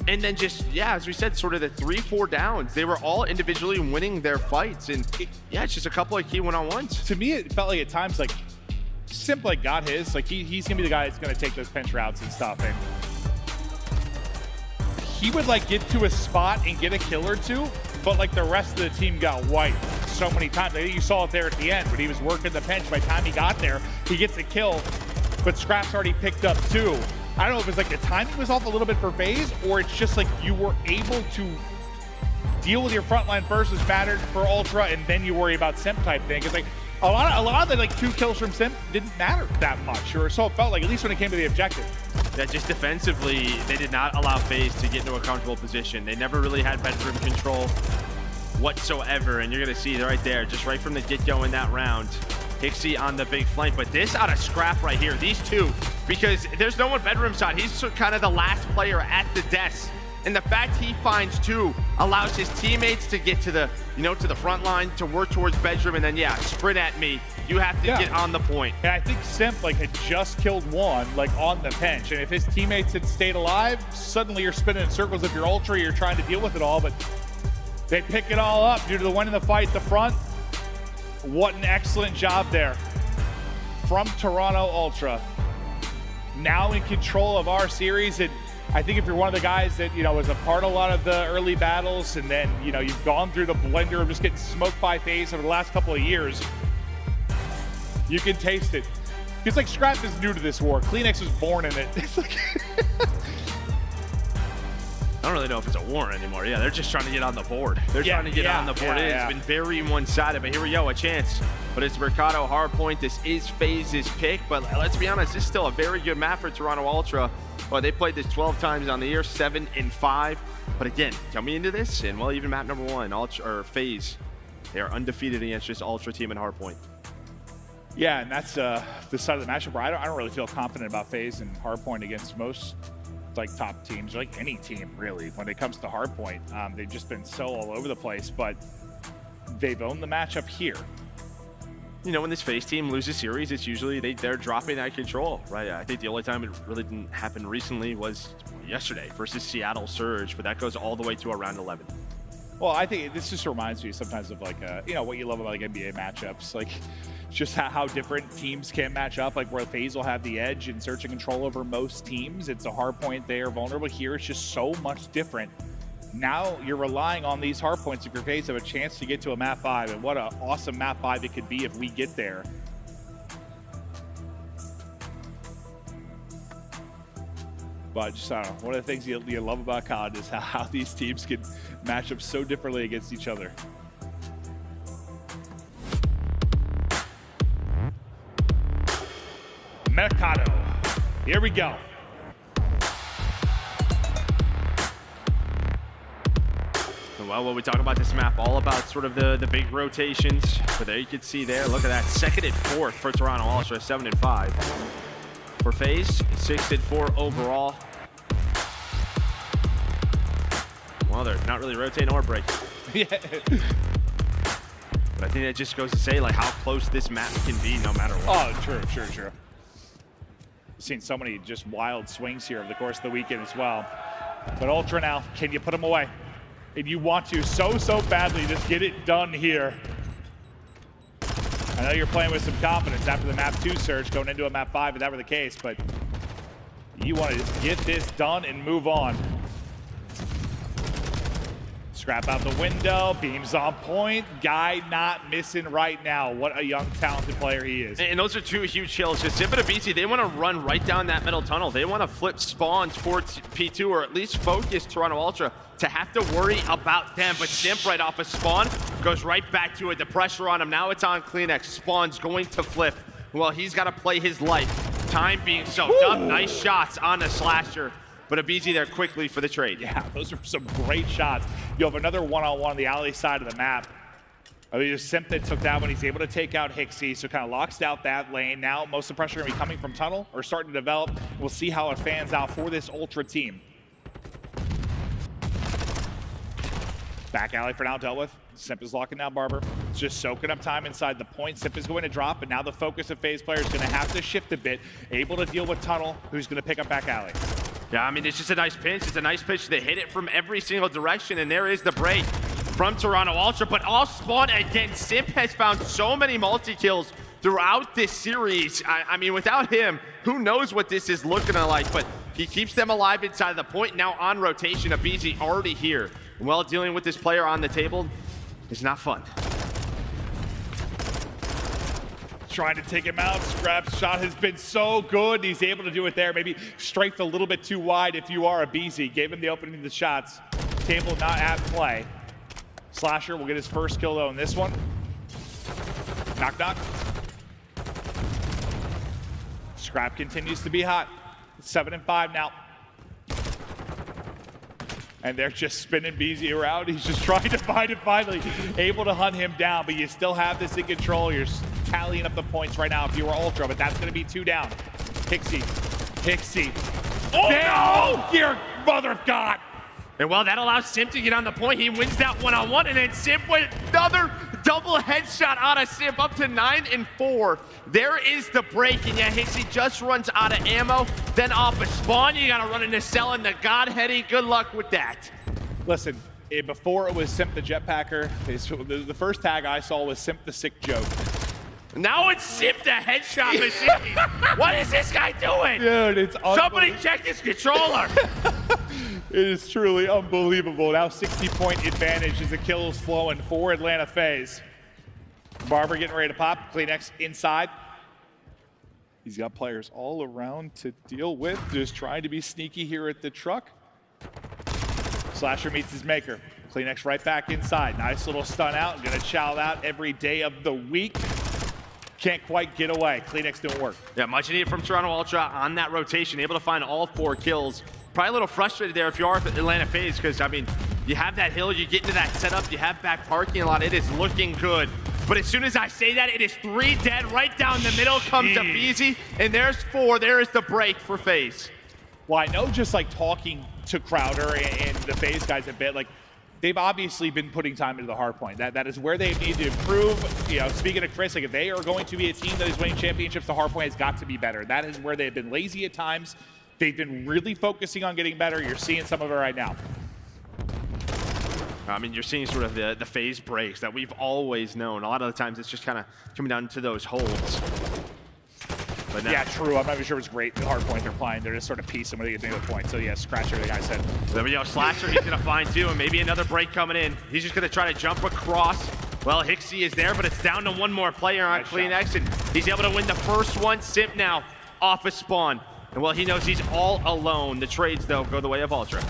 And then just, yeah, as we said, sort of the 3-4 downs. They were all individually winning their fights. And yeah, it's just a couple of key one-on-ones. To me, it felt like at times like Simp like got his. Like he's gonna be the guy that's gonna take those pinch routes and stuff. And he would like get to a spot and get a kill or two, but like the rest of the team got wiped so many times. I think you saw it there at the end when he was working the pinch. By the time he got there, he gets a kill, but Scrapz already picked up 2. I don't know if it's like the timing was off a little bit for FaZe, or it's just like you were able to deal with your frontline first, which mattered for Ultra, and then you worry about Simp type thing. It's like a lot of the like 2 kills from Simp didn't matter that much, or so it felt like, at least when it came to the objective. That just defensively, they did not allow FaZe to get into a comfortable position. They never really had bedroom control whatsoever, and you're gonna see right there, just right from the get-go in that round, HyDra on the big flank, but this out of Scrap right here, these two, because there's no one bedroom side. He's kind of the last player at the desk. And the fact he finds 2 allows his teammates to get to the, to the front line, to work towards bedroom, and then, yeah, sprint at me. You have to get on the point. And I think Simp like had just killed 1 like on the bench, and if his teammates had stayed alive, suddenly you're spinning in circles if you're Ultra, you're trying to deal with it all, but they pick it all up due to the win in the fight at the front. What an excellent job there from Toronto Ultra. Now in control of our series, and I think if you're one of the guys that, was a part of a lot of the early battles, and then, you've gone through the blender of just getting smoked by FaZe over the last couple of years, you can taste it. It's like Scrapz is new to this war. CleanX was born in it. It's like I don't really know if it's a war anymore. Yeah, they're just trying to get on the board. They're trying to get on the board. It's been very one-sided, but here we go, a chance. But it's Mercado hardpoint. This is FaZe's pick, but let's be honest, this is still a very good map for Toronto Ultra. Well, they played this 12 times on the year, 7-5. But again, coming into this, and well, even map number 1, Ultra or FaZe, they are undefeated against this Ultra team in hardpoint. Yeah, and that's the side of the matchup where I don't really feel confident about FaZe and hardpoint against most like top teams, or like any team really. When it comes to hardpoint, they've just been so all over the place, but they've owned the matchup here. When this FaZe team loses series, it's usually they're dropping that control, right? I think the only time it really didn't happen recently was yesterday versus Seattle Surge, but that goes all the way to around 11. Well, I think this just reminds me sometimes of like, what you love about like NBA matchups, like just how different teams can match up, like where FaZe will have the edge in search and control over most teams. It's a hard point, they are vulnerable. Here it's just so much different. Now you're relying on these hard points if your FaZe have a chance to get to a map 5, and what an awesome map 5 it could be if we get there. But just, I don't know, one of the things you love about COD is how these teams can match up so differently against each other. Mercado. Here we go. Well, when we talk about this map, all about sort of the big rotations. But there you can see there, look at that, 2nd and 4th for Toronto Ultra, 7-5. For FaZe, 6-4 overall. Well, they're not really rotating or breaking. Yeah. But I think that just goes to say like how close this map can be no matter what. Oh, true. Seen so many just wild swings here over the course of the weekend as well. But Ultra now, can you put them away? And you want to so badly just get it done here. I know you're playing with some confidence after the map 2 search, going into a map 5 if that were the case, but you want to just get this done and move on. Scrap out the window, beams on point. Guy not missing right now. What a young, talented player he is. And those are 2 huge kills. Just Simp and aBeZy, they want to run right down that middle tunnel. They want to flip spawns for P2, or at least focus Toronto Ultra to have to worry about them. But Simp right off a spawn goes right back to it. The pressure on him. Now it's on CleanX. Spawn's going to flip. Well, he's got to play his life. Time being soaked up. Nice shots on the slasher. But aBeZy there quickly for the trade. Yeah, those are some great shots. You have another one-on-one on the alley side of the map. I mean, just Simp that took that one. He's able to take out HyDra, so kind of locks out that lane. Now, most of the pressure going to be coming from Tunnel or starting to develop. We'll see how it fans out for this Ultra team. Back alley for now dealt with. Simp is locking down Barber. It's just soaking up time inside the point. Simp is going to drop, but now the focus of FaZe players is going to have to shift a bit. Able to deal with Tunnel, who's going to pick up back alley. Yeah, I mean, it's just a nice pinch. It's a nice pitch. They hit it from every single direction, and there is the break from Toronto Ultra. But off spawn again, Simp has found so many multi-kills throughout this series. I mean, without him, who knows what this is looking like, but he keeps them alive inside the point. Now on rotation, aBeZy already here. And while dealing with this player on the table, it's not fun. Trying to take him out. Scrapz shot has been so good. He's able to do it there. Maybe strength a little bit too wide if you are aBeZy. Gave him the opening to the shots. Table not at play. Slasher will get his first kill though in this one. Knock knock. Scrap continues to be hot. 7-5 now. And they're just spinning aBeZy around. He's just trying to find it finally. Able to hunt him down, but you still have this in control. You're tallying up the points right now if you were Ultra, but that's going to be 2 down. HyDra. Oh, no! Dear mother of God! And well, that allows Simp to get on the point. He wins that one-on-one, and then Simp with another double headshot out of Simp, up to 9-4. There is the break, and yeah, HyDra just runs out of ammo. Then off a spawn, you gotta run into Cellium, the Godheady. Good luck with that. Listen, before it was Simp the Jetpacker, the first tag I saw was Simp the Sick Joke. Now it's Simp the headshot machine. What is this guy doing? Dude, it's somebody check his controller. It is truly unbelievable. Now 60-point advantage as the kills flowing for Atlanta FaZe. Barber getting ready to pop. CleanX inside. He's got players all around to deal with. Just trying to be sneaky here at the truck. Slasher meets his maker. CleanX right back inside. Nice little stun out. Gonna chow out every day of the week. Can't quite get away. CleanX didn't work. Yeah, much needed from Toronto Ultra on that rotation. Able to find all 4 kills. Probably a little frustrated there if you are Atlanta FaZe, because, I mean, you have that hill, you get into that setup, you have back parking lot. It is looking good. But as soon as I say that, it is 3 dead. Right down the middle comes aBeZy, and there's 4. There is the break for FaZe. Well, I know just like talking to Crowder and the FaZe guys a bit, like, they've obviously been putting time into the hard point. That is where they need to improve. You know, speaking of Chris, like if they are going to be a team that is winning championships, the hard point has got to be better. That is where they've been lazy at times. They've been really focusing on getting better. You're seeing some of it right now. I mean, you're seeing sort of the FaZe breaks that we've always known. A lot of the times it's just kind of coming down to those holds. But now, yeah, true. I'm not even sure it's great. The hard point they're playing, they're just sort of piecing when they get to the point. So yeah, Scratcher, the guy said. There we go. Slasher, he's going to find 2, and maybe another break coming in. He's just going to try to jump across. Well, HyDra is there, but it's down to 1 more player on CleanX, and he's able to win the first one. Simp now off a spawn. And well, he knows he's all alone. The trades, though, go the way of Ultra.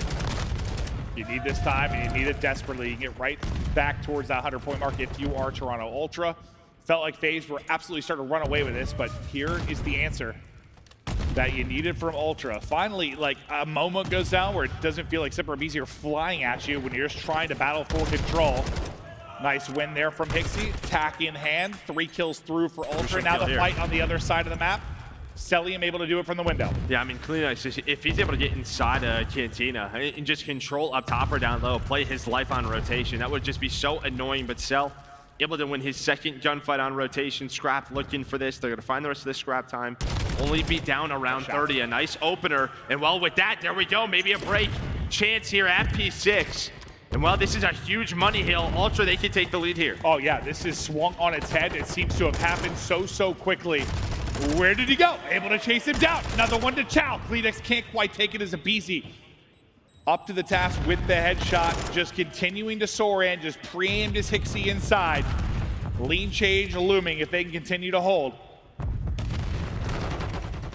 You need this time, and you need it desperately. You can get right back towards that 100-point mark if you are Toronto Ultra. Felt like FaZe were absolutely starting to run away with this, but here is the answer that you needed from Ultra. Finally, like, a moment goes down where it doesn't feel like Simp or aBeZy are flying at you when you're just trying to battle for control. Nice win there from HyDra. Tack in hand, 3 kills through for Ultra. Now the fight on the other side of the map. Cellium able to do it from the window. Yeah, I mean, CleanX, if he's able to get inside a Cantina and just control up top or down low, play his life on rotation, that would just be so annoying. But Cell able to win his 2nd gunfight on rotation. Scrap looking for this. They're going to find the rest of this scrap time. Only be down around 30. A nice opener. And well, with that, there we go. Maybe a break chance here at P6. And well, this is a huge money hill. Ultra, they can take the lead here. Oh yeah, this is swung on its head. It seems to have happened so quickly. Where did he go? Able to chase him down. Another one to chow. CleanX can't quite take it as aBeZy. Up to the task with the headshot. Just continuing to soar in. Just pre-aimed his HyDra inside. Lean change looming if they can continue to hold.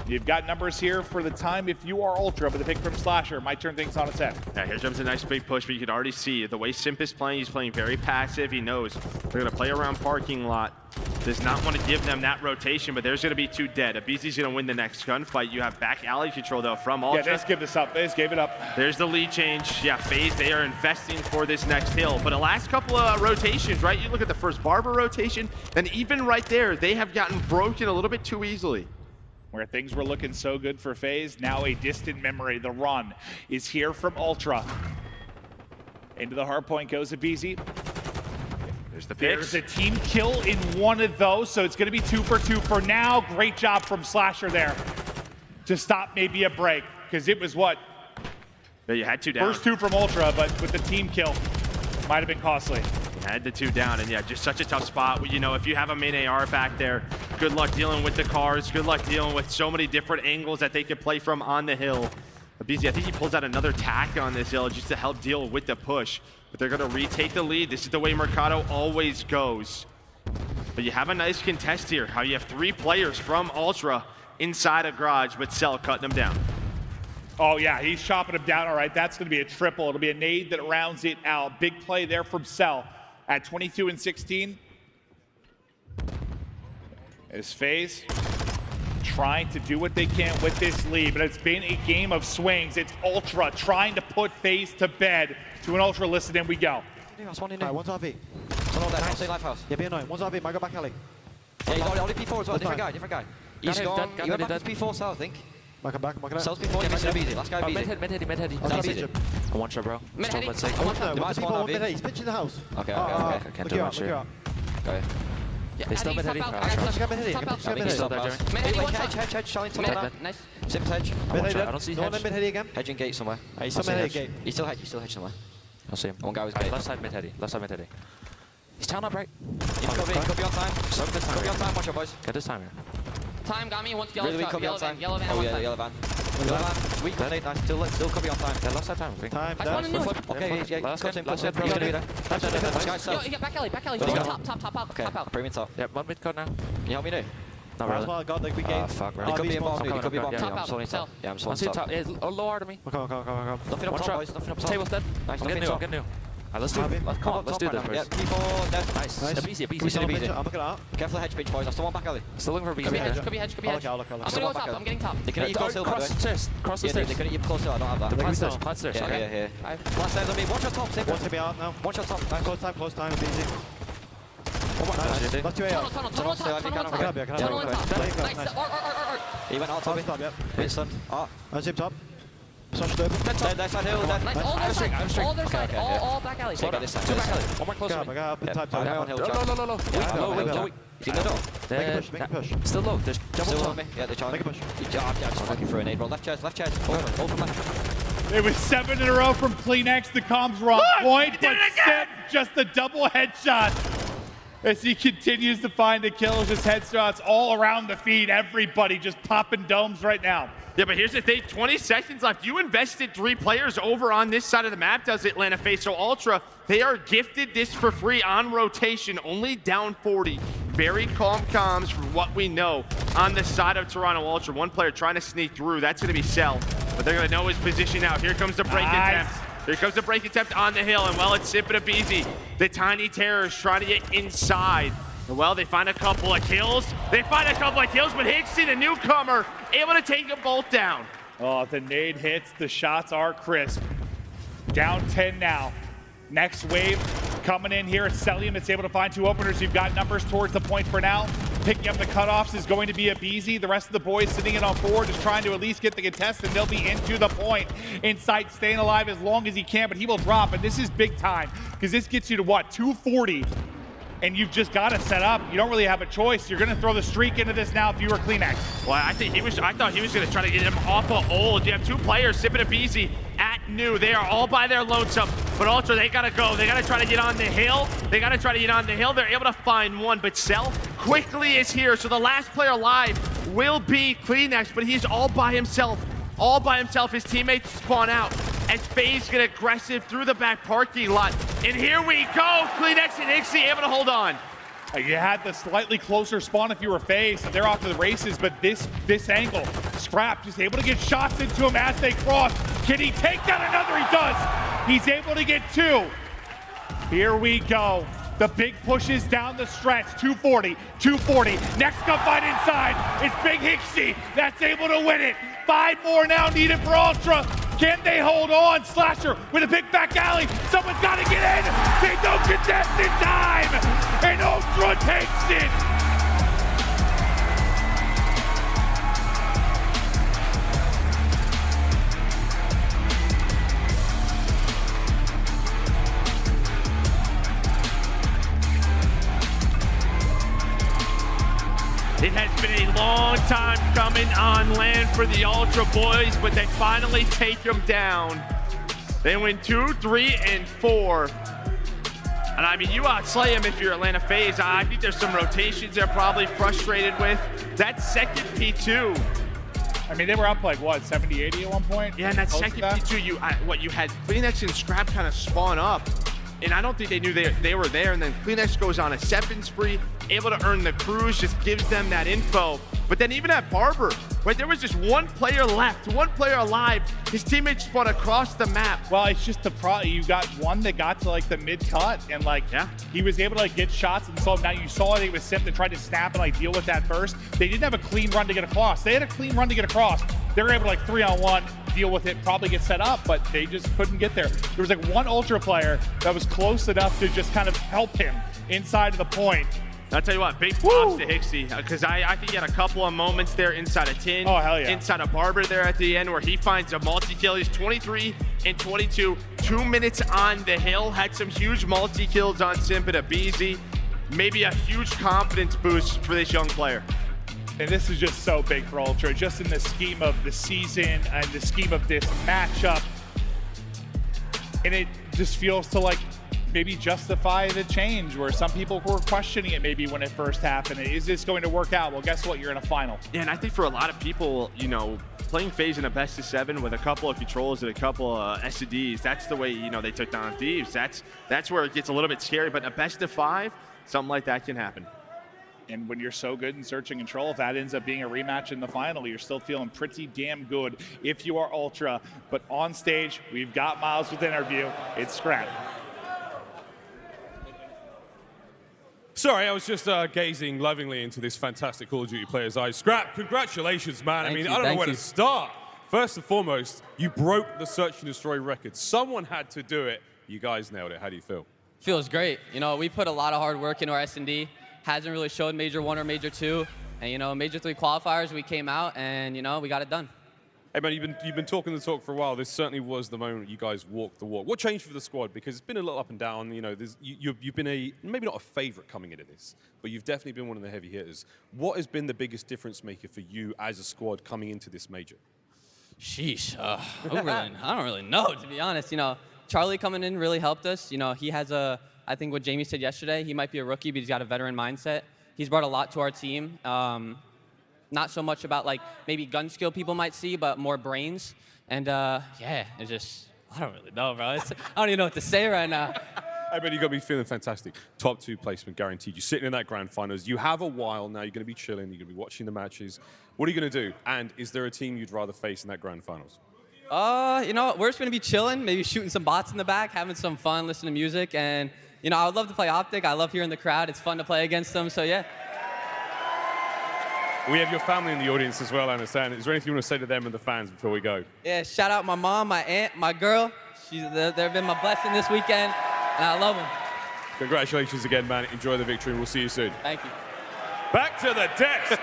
You've got numbers here for the time if you are Ultra, but the pick from Slasher might turn things on its head. Yeah, here comes a nice big push, but you can already see the way Simp is playing. He's playing very passive. He knows they're going to play around parking lot. does not want to give them that rotation, but there's going to be 2 dead. aBeZy's going to win the next gunfight. You have back alley control, though, from Ultra. Yeah, they just give this up. They just gave it up. There's the lead change. Yeah, FaZe, they are investing for this next hill. But the last couple of rotations, right? You look at the first Barber rotation, and even right there, they have gotten broken a little bit too easily. Where things were looking so good for FaZe, now a distant memory. The run is here from Ultra. Into the hard point goes aBeZy. There's the picks. There's a team kill in one of those, so it's going to be 2 for 2 for now. Great job from Slasher there to stop maybe a break, because it was what? Yeah, you had 2 down. First 2 from Ultra, but with the team kill, might have been costly. You had the 2 down, and yeah, just such a tough spot. You know, if you have a main AR back there, good luck dealing with the cars, good luck dealing with so many different angles that they could play from on the hill. aBeZy, I think he pulls out another tack on this hill just to help deal with the push. But they're going to retake the lead. This is the way Mercado always goes. But you have a nice contest here. How you have 3 players from Ultra inside a garage, but Cell cutting them down. Oh yeah, he's chopping them down. All right, that's going to be a triple. It'll be a nade that rounds it out. Big play there from Cell at 22 and 16. As FaZe trying to do what they can with this lead, but it's been a game of swings. It's Ultra trying to put FaZe to bed. To an Ultra, listen, in we go. Alright, one's RV. One all dead. I'll say Lifehouse. Yeah, be annoying. One's RV, might go back alley. Yeah, he's only P4 as well. Different guy. He's gone. He went back to P4, Cell, I think. Might come back, Cell's P4, he missed aBeZy. Last guy aBeZy. Mid heady. That's aBeZy. I want you, bro. Mid heady. Let's take I want No, might one's spawn P4, RV. mid heady. He's pitching the house. Okay. I can't do much here. Go ahead. They still mid heady. Let's go mid heady. He's still there, Jeremy. Hedge, Charlie, top down. Nice. Simp hedge. I don't see No one in hedge. mid heady again. Hedging gate somewhere. He's still mid heady gate. He's still hedge somewhere. I'll see him. One guy was Alright, gate. left side mid heady. He's town up right. He could be on time. Soak this time. Could be on time, watch out, boys. Get this time here. Time got me. Once yellow Really shot, could be on yellow time. van, yellow van. Oh on yeah, one yellow van. Yellow van. Weak grenade, nice. Still could be on time. Yeah, last side time, I think. Time, I spawned in dash. new. Okay, yeah, Last cut hit, him, last cut him. hit, He's gonna be bro. there. Skyz, Yo, Cell. he got back alley. Where's he Top out. Okay, bring me top. Yeah, one mid code now. Can you help me now? Not Right, really. well, got the big gate. Fuck, bro. He could be RV in bomb, spawn. dude. He could be in bomb. Top Yeah, I'm out, slowing Cell. top. Yeah, I'm I'll slowing see top. top. Yeah, low hard to me. Come. Nothing up One top, shot. boys. Nothing up top. Table's dead. Nice, I'm getting new. nothing top. Alright, let's do it. Come on, let's do this. Yeah, P4 dead. Nice. Nice. aBeZy. We still aBeZy. aBeZy. I'm looking out. Careful hedge pitch, boys. I still want back alley. Still looking for Could be aBeZy. hedge. Could be hedge. I'll look. I'm gonna go top. I'm getting top. They can hit you close hill, by the way. Cross the stairs. Cross the Yeah, stairs. they can hit you close hill. I don't have that. Plant stairs. Plant stairs. Yeah, Okay. yeah. Last stairs on me. Watch your top. Save One to it. be out now. Watch your top. Close time, easy. Nice. That's 2 AR. Tunnel Tunnel, on stay top. alive, Tunnel on you top. can. Okay. Tunnel on top. Nice. Nice. Art. He went out, Tommy. Top, yep. Instant. Ah. On Simp top. Slashed open. Dead side hill. Dead. Nice. All their side. All their side. okay, yeah. All back alley. Take out this side. Two This back alley. side. One more close to I me. got up in type. I on hill. Low. Low. Weak. Is he in the door? Make a Dead. push, make a push. Still low. There's double Still top. on me. Yeah, they're trying. Make a push. Yeah, just looking for a nade, bro. Left chest. Open back. It was 7 in a row from CleanX. The comms were on point, but Simp just a double headshot. As he continues to find the kills, just headshots all around the feed. Everybody just popping domes right now. Yeah, but here's the thing, 20 seconds left. You invested 3 players over on this side of the map, does Atlanta FaZe. So Ultra, they are gifted this for free on rotation, only down 40. Very calm comms from what we know on the side of Toronto Ultra. One player trying to sneak through, that's gonna be Cell. But they're gonna know his position now. Here comes the break attempt. Here comes the break attempt on the hill, and well, it's Simp and aBeZy. The Tiny Terrors trying to get inside. And well, they find a couple of kills. But Hickson, a newcomer, able to take them both down. Oh, the nade hits, the shots are crisp. Down 10 now. Next wave coming in here. Cellium is able to find 2 openers. You've got numbers towards the point for now. Picking up the cutoffs is going to be aBeZy. The rest of the boys sitting in on 4, just trying to at least get the contest, and they'll be into the point. Insight staying alive as long as he can, but he will drop. And this is big time, because this gets you to what, 240? And you've just got to set up. You don't really have a choice. You're going to throw the streak into this now if you were CleanX. Well, I thought he was going to try to get him off of old. You have 2 players, Simp and aBeZy, at new. They are all by their lonesome. But Ultra, they got to go. They got to try to get on the hill. They're able to find one, but Cell quickly is here. So the last player alive will be CleanX, but he's all by himself. His teammates spawn out as FaZe get aggressive through the back parking lot. And here we go. CleanX and Ixie able to hold on. You had the slightly closer spawn if you were FaZe, and they're off to the races, but this angle, Scrapz is able to get shots into him as they cross. Can he take down another? He does. He's able to get 2. Here we go. The big pushes down the stretch, 240, 240. Next gunfight inside, it's Big Hicksy that's able to win it. 5 more now needed for Ultra. Can they hold on? Slasher with a big back alley. Someone's got to get in. They don't contest in time. And Ultra takes it. It has been a long time coming on land for the Ultra boys, but they finally take them down. They win 2, 3, and 4. And I mean, you outslay them if you're Atlanta FaZe. I think there's some rotations they're probably frustrated with. That second P2. I mean, they were up like, what, 70, 80 at one point? Yeah, and that second P2, you had CleanX and Scrapz kind of spawn up. And I don't think they knew they were there. And then CleanX goes on a 7 spree, able to earn the cruise, just gives them that info. But then even at Barber, right, there was just one player left, one player alive. His teammates spun across the map. Well, it's just you got one that got to like the mid cut, and like he was able to like get shots and so now you saw it was Simp that tried to snap and like deal with that first. They didn't have a clean run to get across. They had a clean run to get across. They were able to like 3-on-1 deal with it, probably get set up, but they just couldn't get there. There was like one Ultra player that was close enough to just kind of help him inside of the point. I'll tell you what, big props to Hicksy, because I think he had a couple of moments there inside of Tin, inside of Barber there at the end where he finds a multi-kill. He's 23 and 22, 2 minutes on the hill, had some huge multi-kills on Simp and aBeZy. Maybe a huge confidence boost for this young player. And this is just so big for Ultra, just in the scheme of the season and the scheme of this matchup. And it just feels to like maybe justify the change where some people were questioning it maybe when it first happened. Is this going to work out? Well, guess what? You're in a final. Yeah, and I think for a lot of people, you know, playing FaZe in a best of 7 with a couple of controls and a couple of SDs, that's the way, you know, they took down Thieves. That's where it gets a little bit scary, but in a best of 5, something like that can happen. And when you're so good in search and control, if that ends up being a rematch in the final, you're still feeling pretty damn good if you are Ultra. But on stage, we've got Miles with interview. It's Scrapz. Sorry, I was just gazing lovingly into this fantastic Call of Duty player's eyes. Scrapz, congratulations, man. I mean, I don't know where to start. First and foremost, you broke the search and destroy record. Someone had to do it. You guys nailed it. How do you feel? Feels great. You know, we put a lot of hard work into our S&D. Hasn't really showed Major 1 or Major 2. And, you know, Major 3 qualifiers, we came out and, you know, we got it done. Hey, man, you've been talking the talk for a while. This certainly was the moment you guys walked the walk. What changed for the squad? Because it's been a little up and down. You know, you've been maybe not a favorite coming into this, but you've definitely been one of the heavy hitters. What has been the biggest difference maker for you as a squad coming into this major? Sheesh. I don't really know, to be honest. You know, Charlie coming in really helped us. You know, he has I think what Jamie said yesterday, he might be a rookie, but he's got a veteran mindset. He's brought a lot to our team. Not so much about like maybe gun skill people might see, but more brains. And yeah, it's just, I don't really know, bro. I don't even know what to say right now. I bet you got to be feeling fantastic. Top 2 placement guaranteed. You're sitting in that grand finals. You have a while now. You're going to be chilling. You're going to be watching the matches. What are you going to do? And is there a team you'd rather face in that grand finals? You know, we're just going to be chilling, maybe shooting some bots in the back, having some fun, listening to music. And, you know, I would love to play OpTic. I love hearing the crowd. It's fun to play against them. So, yeah. We have your family in the audience as well, I understand. Is there anything you want to say to them and the fans before we go? Yeah, shout out my mom, my aunt, my girl. They've been my blessing this weekend, and I love them. Congratulations again, man. Enjoy the victory, and we'll see you soon. Thank you. Back to the decks.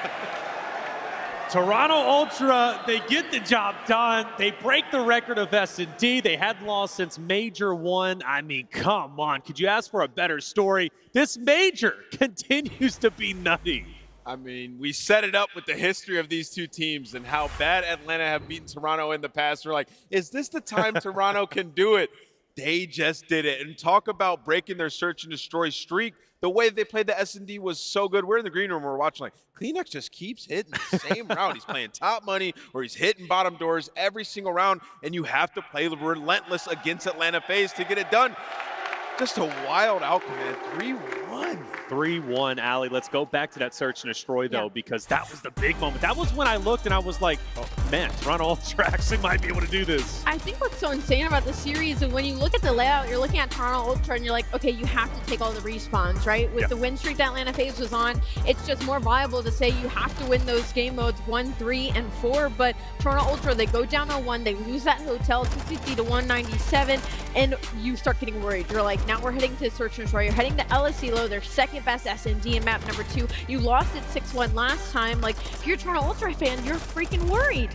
Toronto Ultra, they get the job done. They break the record of S&D. They hadn't lost since Major 1. I mean, come on. Could you ask for a better story? This Major continues to be nutty. I mean, we set it up with the history of these two teams and how bad Atlanta have beaten Toronto in the past. We're like, is this the time Toronto can do it? They just did it. And talk about breaking their search and destroy streak. The way they played the S&D was so good. We're in the green room. We're watching like, CleanX just keeps hitting the same round. He's playing top money or he's hitting bottom doors every single round. And you have to play relentless against Atlanta FaZe to get it done. Just a wild outcome, man. 3-1. 3-1, Ali. Let's go back to that search and destroy, though, because that was the big moment. That was when I looked and I was like, oh, man, Toronto Ultra actually might be able to do this. I think what's so insane about the series is when you look at the layout, you're looking at Toronto Ultra and you're like, okay, you have to take all the respawns, right? With the win streak that Atlanta FaZe was on, it's just more viable to say you have to win those game modes 1, 3, and 4. But Toronto Ultra, they go down 0-1, they lose that hotel 250 to 197, and you start getting worried. You're like, now we're heading to search and destroy. You're heading to LSELO, their second best SND in map number 2. You lost it 6-1 last time. Like, if you're a Toronto Ultra fan, you're freaking worried.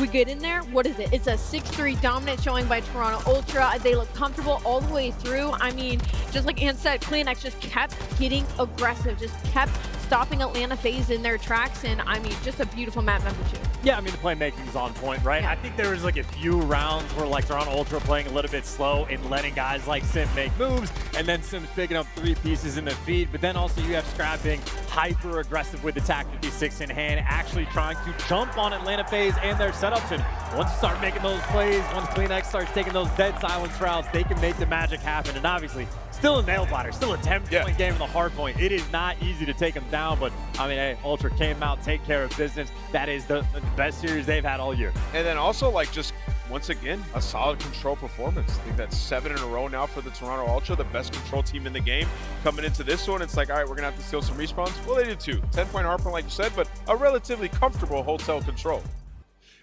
We get in there, what is it? It's a 6-3 dominant showing by Toronto Ultra. They look comfortable all the way through. I mean, just like Ann said, CleanX just kept getting aggressive, just kept stopping Atlanta FaZe in their tracks, and I mean, just a beautiful map number 2. Yeah, I mean, the playmaking is on point, right? I think there was like a few rounds where like Toronto Ultra playing a little bit slow and letting guys like Simp make moves, and then Simp's picking up 3 pieces in the feed, but then also you have Scrapz being hyper aggressive with the TAC 56 in hand, actually trying to jump on Atlanta FaZe and their setups, and once you start making those plays, once CleanX starts taking those dead silence routes, they can make the magic happen, and obviously, still a nail biter, still a 10-point game in the hard point. It is not easy to take them down, but I mean, hey, Ultra came out, take care of business. That is the best series they've had all year. And then also, like, just once again, a solid control performance. I think that's 7 in a row now for the Toronto Ultra, the best control team in the game. Coming into this one, it's like, all right, we're going to have to steal some respawns. Well, they did too. 10-point hardpoint, like you said, but a relatively comfortable hotel control.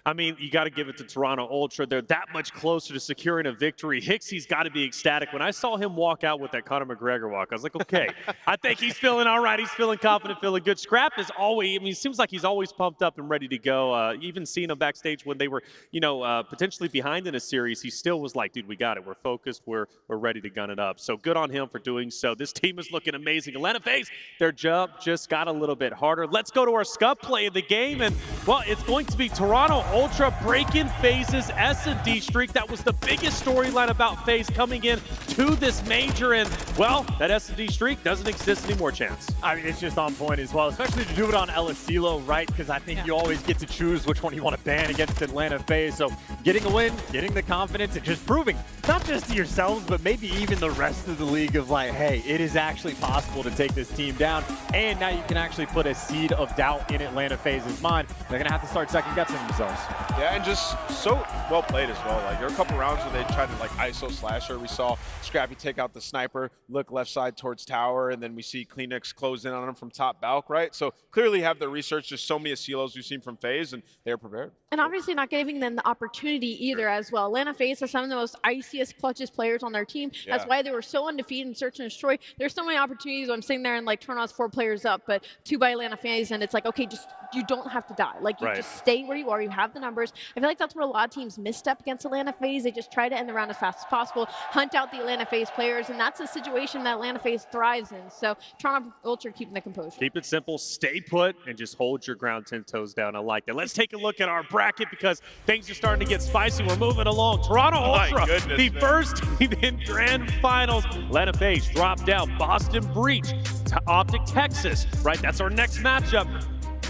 I mean, you got to give it to Toronto Ultra. They're that much closer to securing a victory. Hicksy's got to be ecstatic. When I saw him walk out with that Conor McGregor walk, I was like, okay, I think he's feeling all right. He's feeling confident, feeling good. Scrapz is always, I mean, it seems like he's always pumped up and ready to go. Even seeing him backstage when they were, you know, potentially behind in a series, he still was like, dude, we got it. We're focused. We're ready to gun it up. So good on him for doing so. This team is looking amazing. Atlanta FaZe, their job just got a little bit harder. Let's go to our scub play of the game. And, well, it's going to be Toronto Ultra breaking FaZe's S&D streak. That was the biggest storyline about FaZe coming in to this major, and well, that S&D streak doesn't exist anymore, Chance. I mean, it's just on point as well, especially to do it on LSELO, right? Because I think you always get to choose which one you want to ban against Atlanta FaZe. So getting a win, getting the confidence, and just proving, not just to yourselves, but maybe even the rest of the league of like, hey, it is actually possible to take this team down. And now you can actually put a seed of doubt in Atlanta FaZe's mind. They're going to have to start second-guessing themselves. Yeah, and just so well played as well. Like, there are a couple rounds where they tried to like ISO slasher. We saw Scrappy take out the sniper, look left side towards tower, and then we see CleanX close in on him from top balk, right? So clearly have the research. There's so many Acelos we've seen from FaZe, and they're prepared. And obviously not giving them the opportunity either as well. Atlanta FaZe are some of the most iciest, clutchest players on their team. That's why they were so undefeated in Search and Destroy. There's so many opportunities when I'm sitting there and like Toronto's 4 players up, but 2 by Atlanta FaZe, and it's like, okay, just you don't have to die. Like, you just stay where you are. You have the numbers. I feel like that's where a lot of teams misstep against Atlanta FaZe. They just try to end the round as fast as possible, hunt out the Atlanta FaZe players, and that's a situation that Atlanta FaZe thrives in. So Toronto Ultra keeping the composure. Keep it simple, stay put, and just hold your ground 10 toes down. I like that. Let's take a look at our bracket because things are starting to get spicy. We're moving along. Toronto Ultra, the first team in grand finals. Atlanta FaZe dropped out. Boston Breach to OpTic Texas, right? That's our next matchup.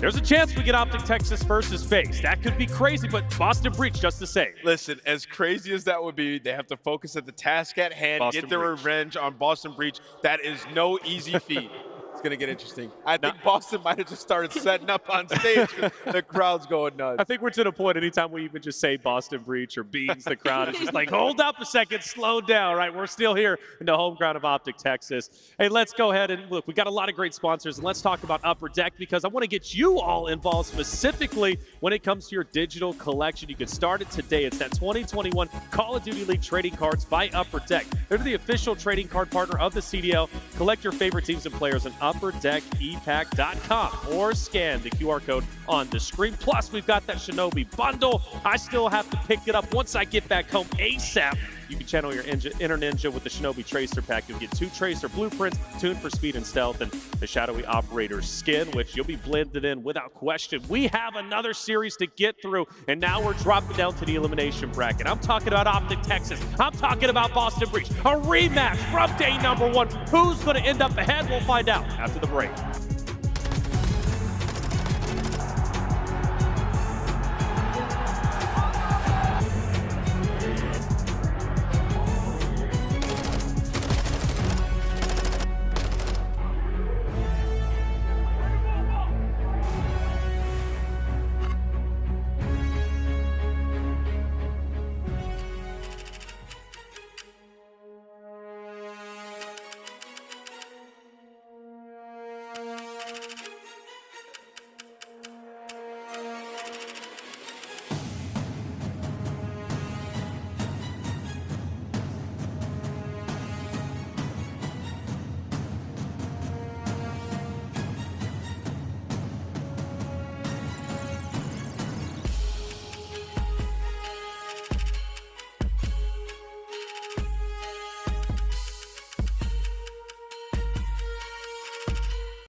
There's a chance we get OpTic Texas versus FaZe. That could be crazy, but Boston Breach just the same. Listen, as crazy as that would be, they have to focus at the task at hand, get their revenge on Boston Breach. That is no easy feat. It's going to get interesting. I think Boston might have just started setting up on stage because the crowd's going nuts. I think we're to the point anytime we even just say Boston Breach or Beans, the crowd is just like, hold up a second, slow down, right? We're still here in the home ground of OpTic Texas. Hey, let's go ahead and look, we got a lot of great sponsors, and let's talk about Upper Deck because I want to get you all involved specifically when it comes to your digital collection. You can start it today. It's that 2021 Call of Duty League trading cards by Upper Deck. They're the official trading card partner of the CDL. Collect your favorite teams and players on UpperDeckEpack.com or scan the QR code on the screen. Plus, we've got that Shinobi bundle. I still have to pick it up once I get back home ASAP. You can channel your inner ninja with the Shinobi Tracer Pack. You'll get 2 Tracer blueprints, tuned for speed and stealth, and the Shadowy Operator skin, which you'll be blended in without question. We have another series to get through, and now we're dropping down to the elimination bracket. I'm talking about OpTic Texas. I'm talking about Boston Breach. A rematch from day number 1. Who's going to end up ahead? We'll find out after the break.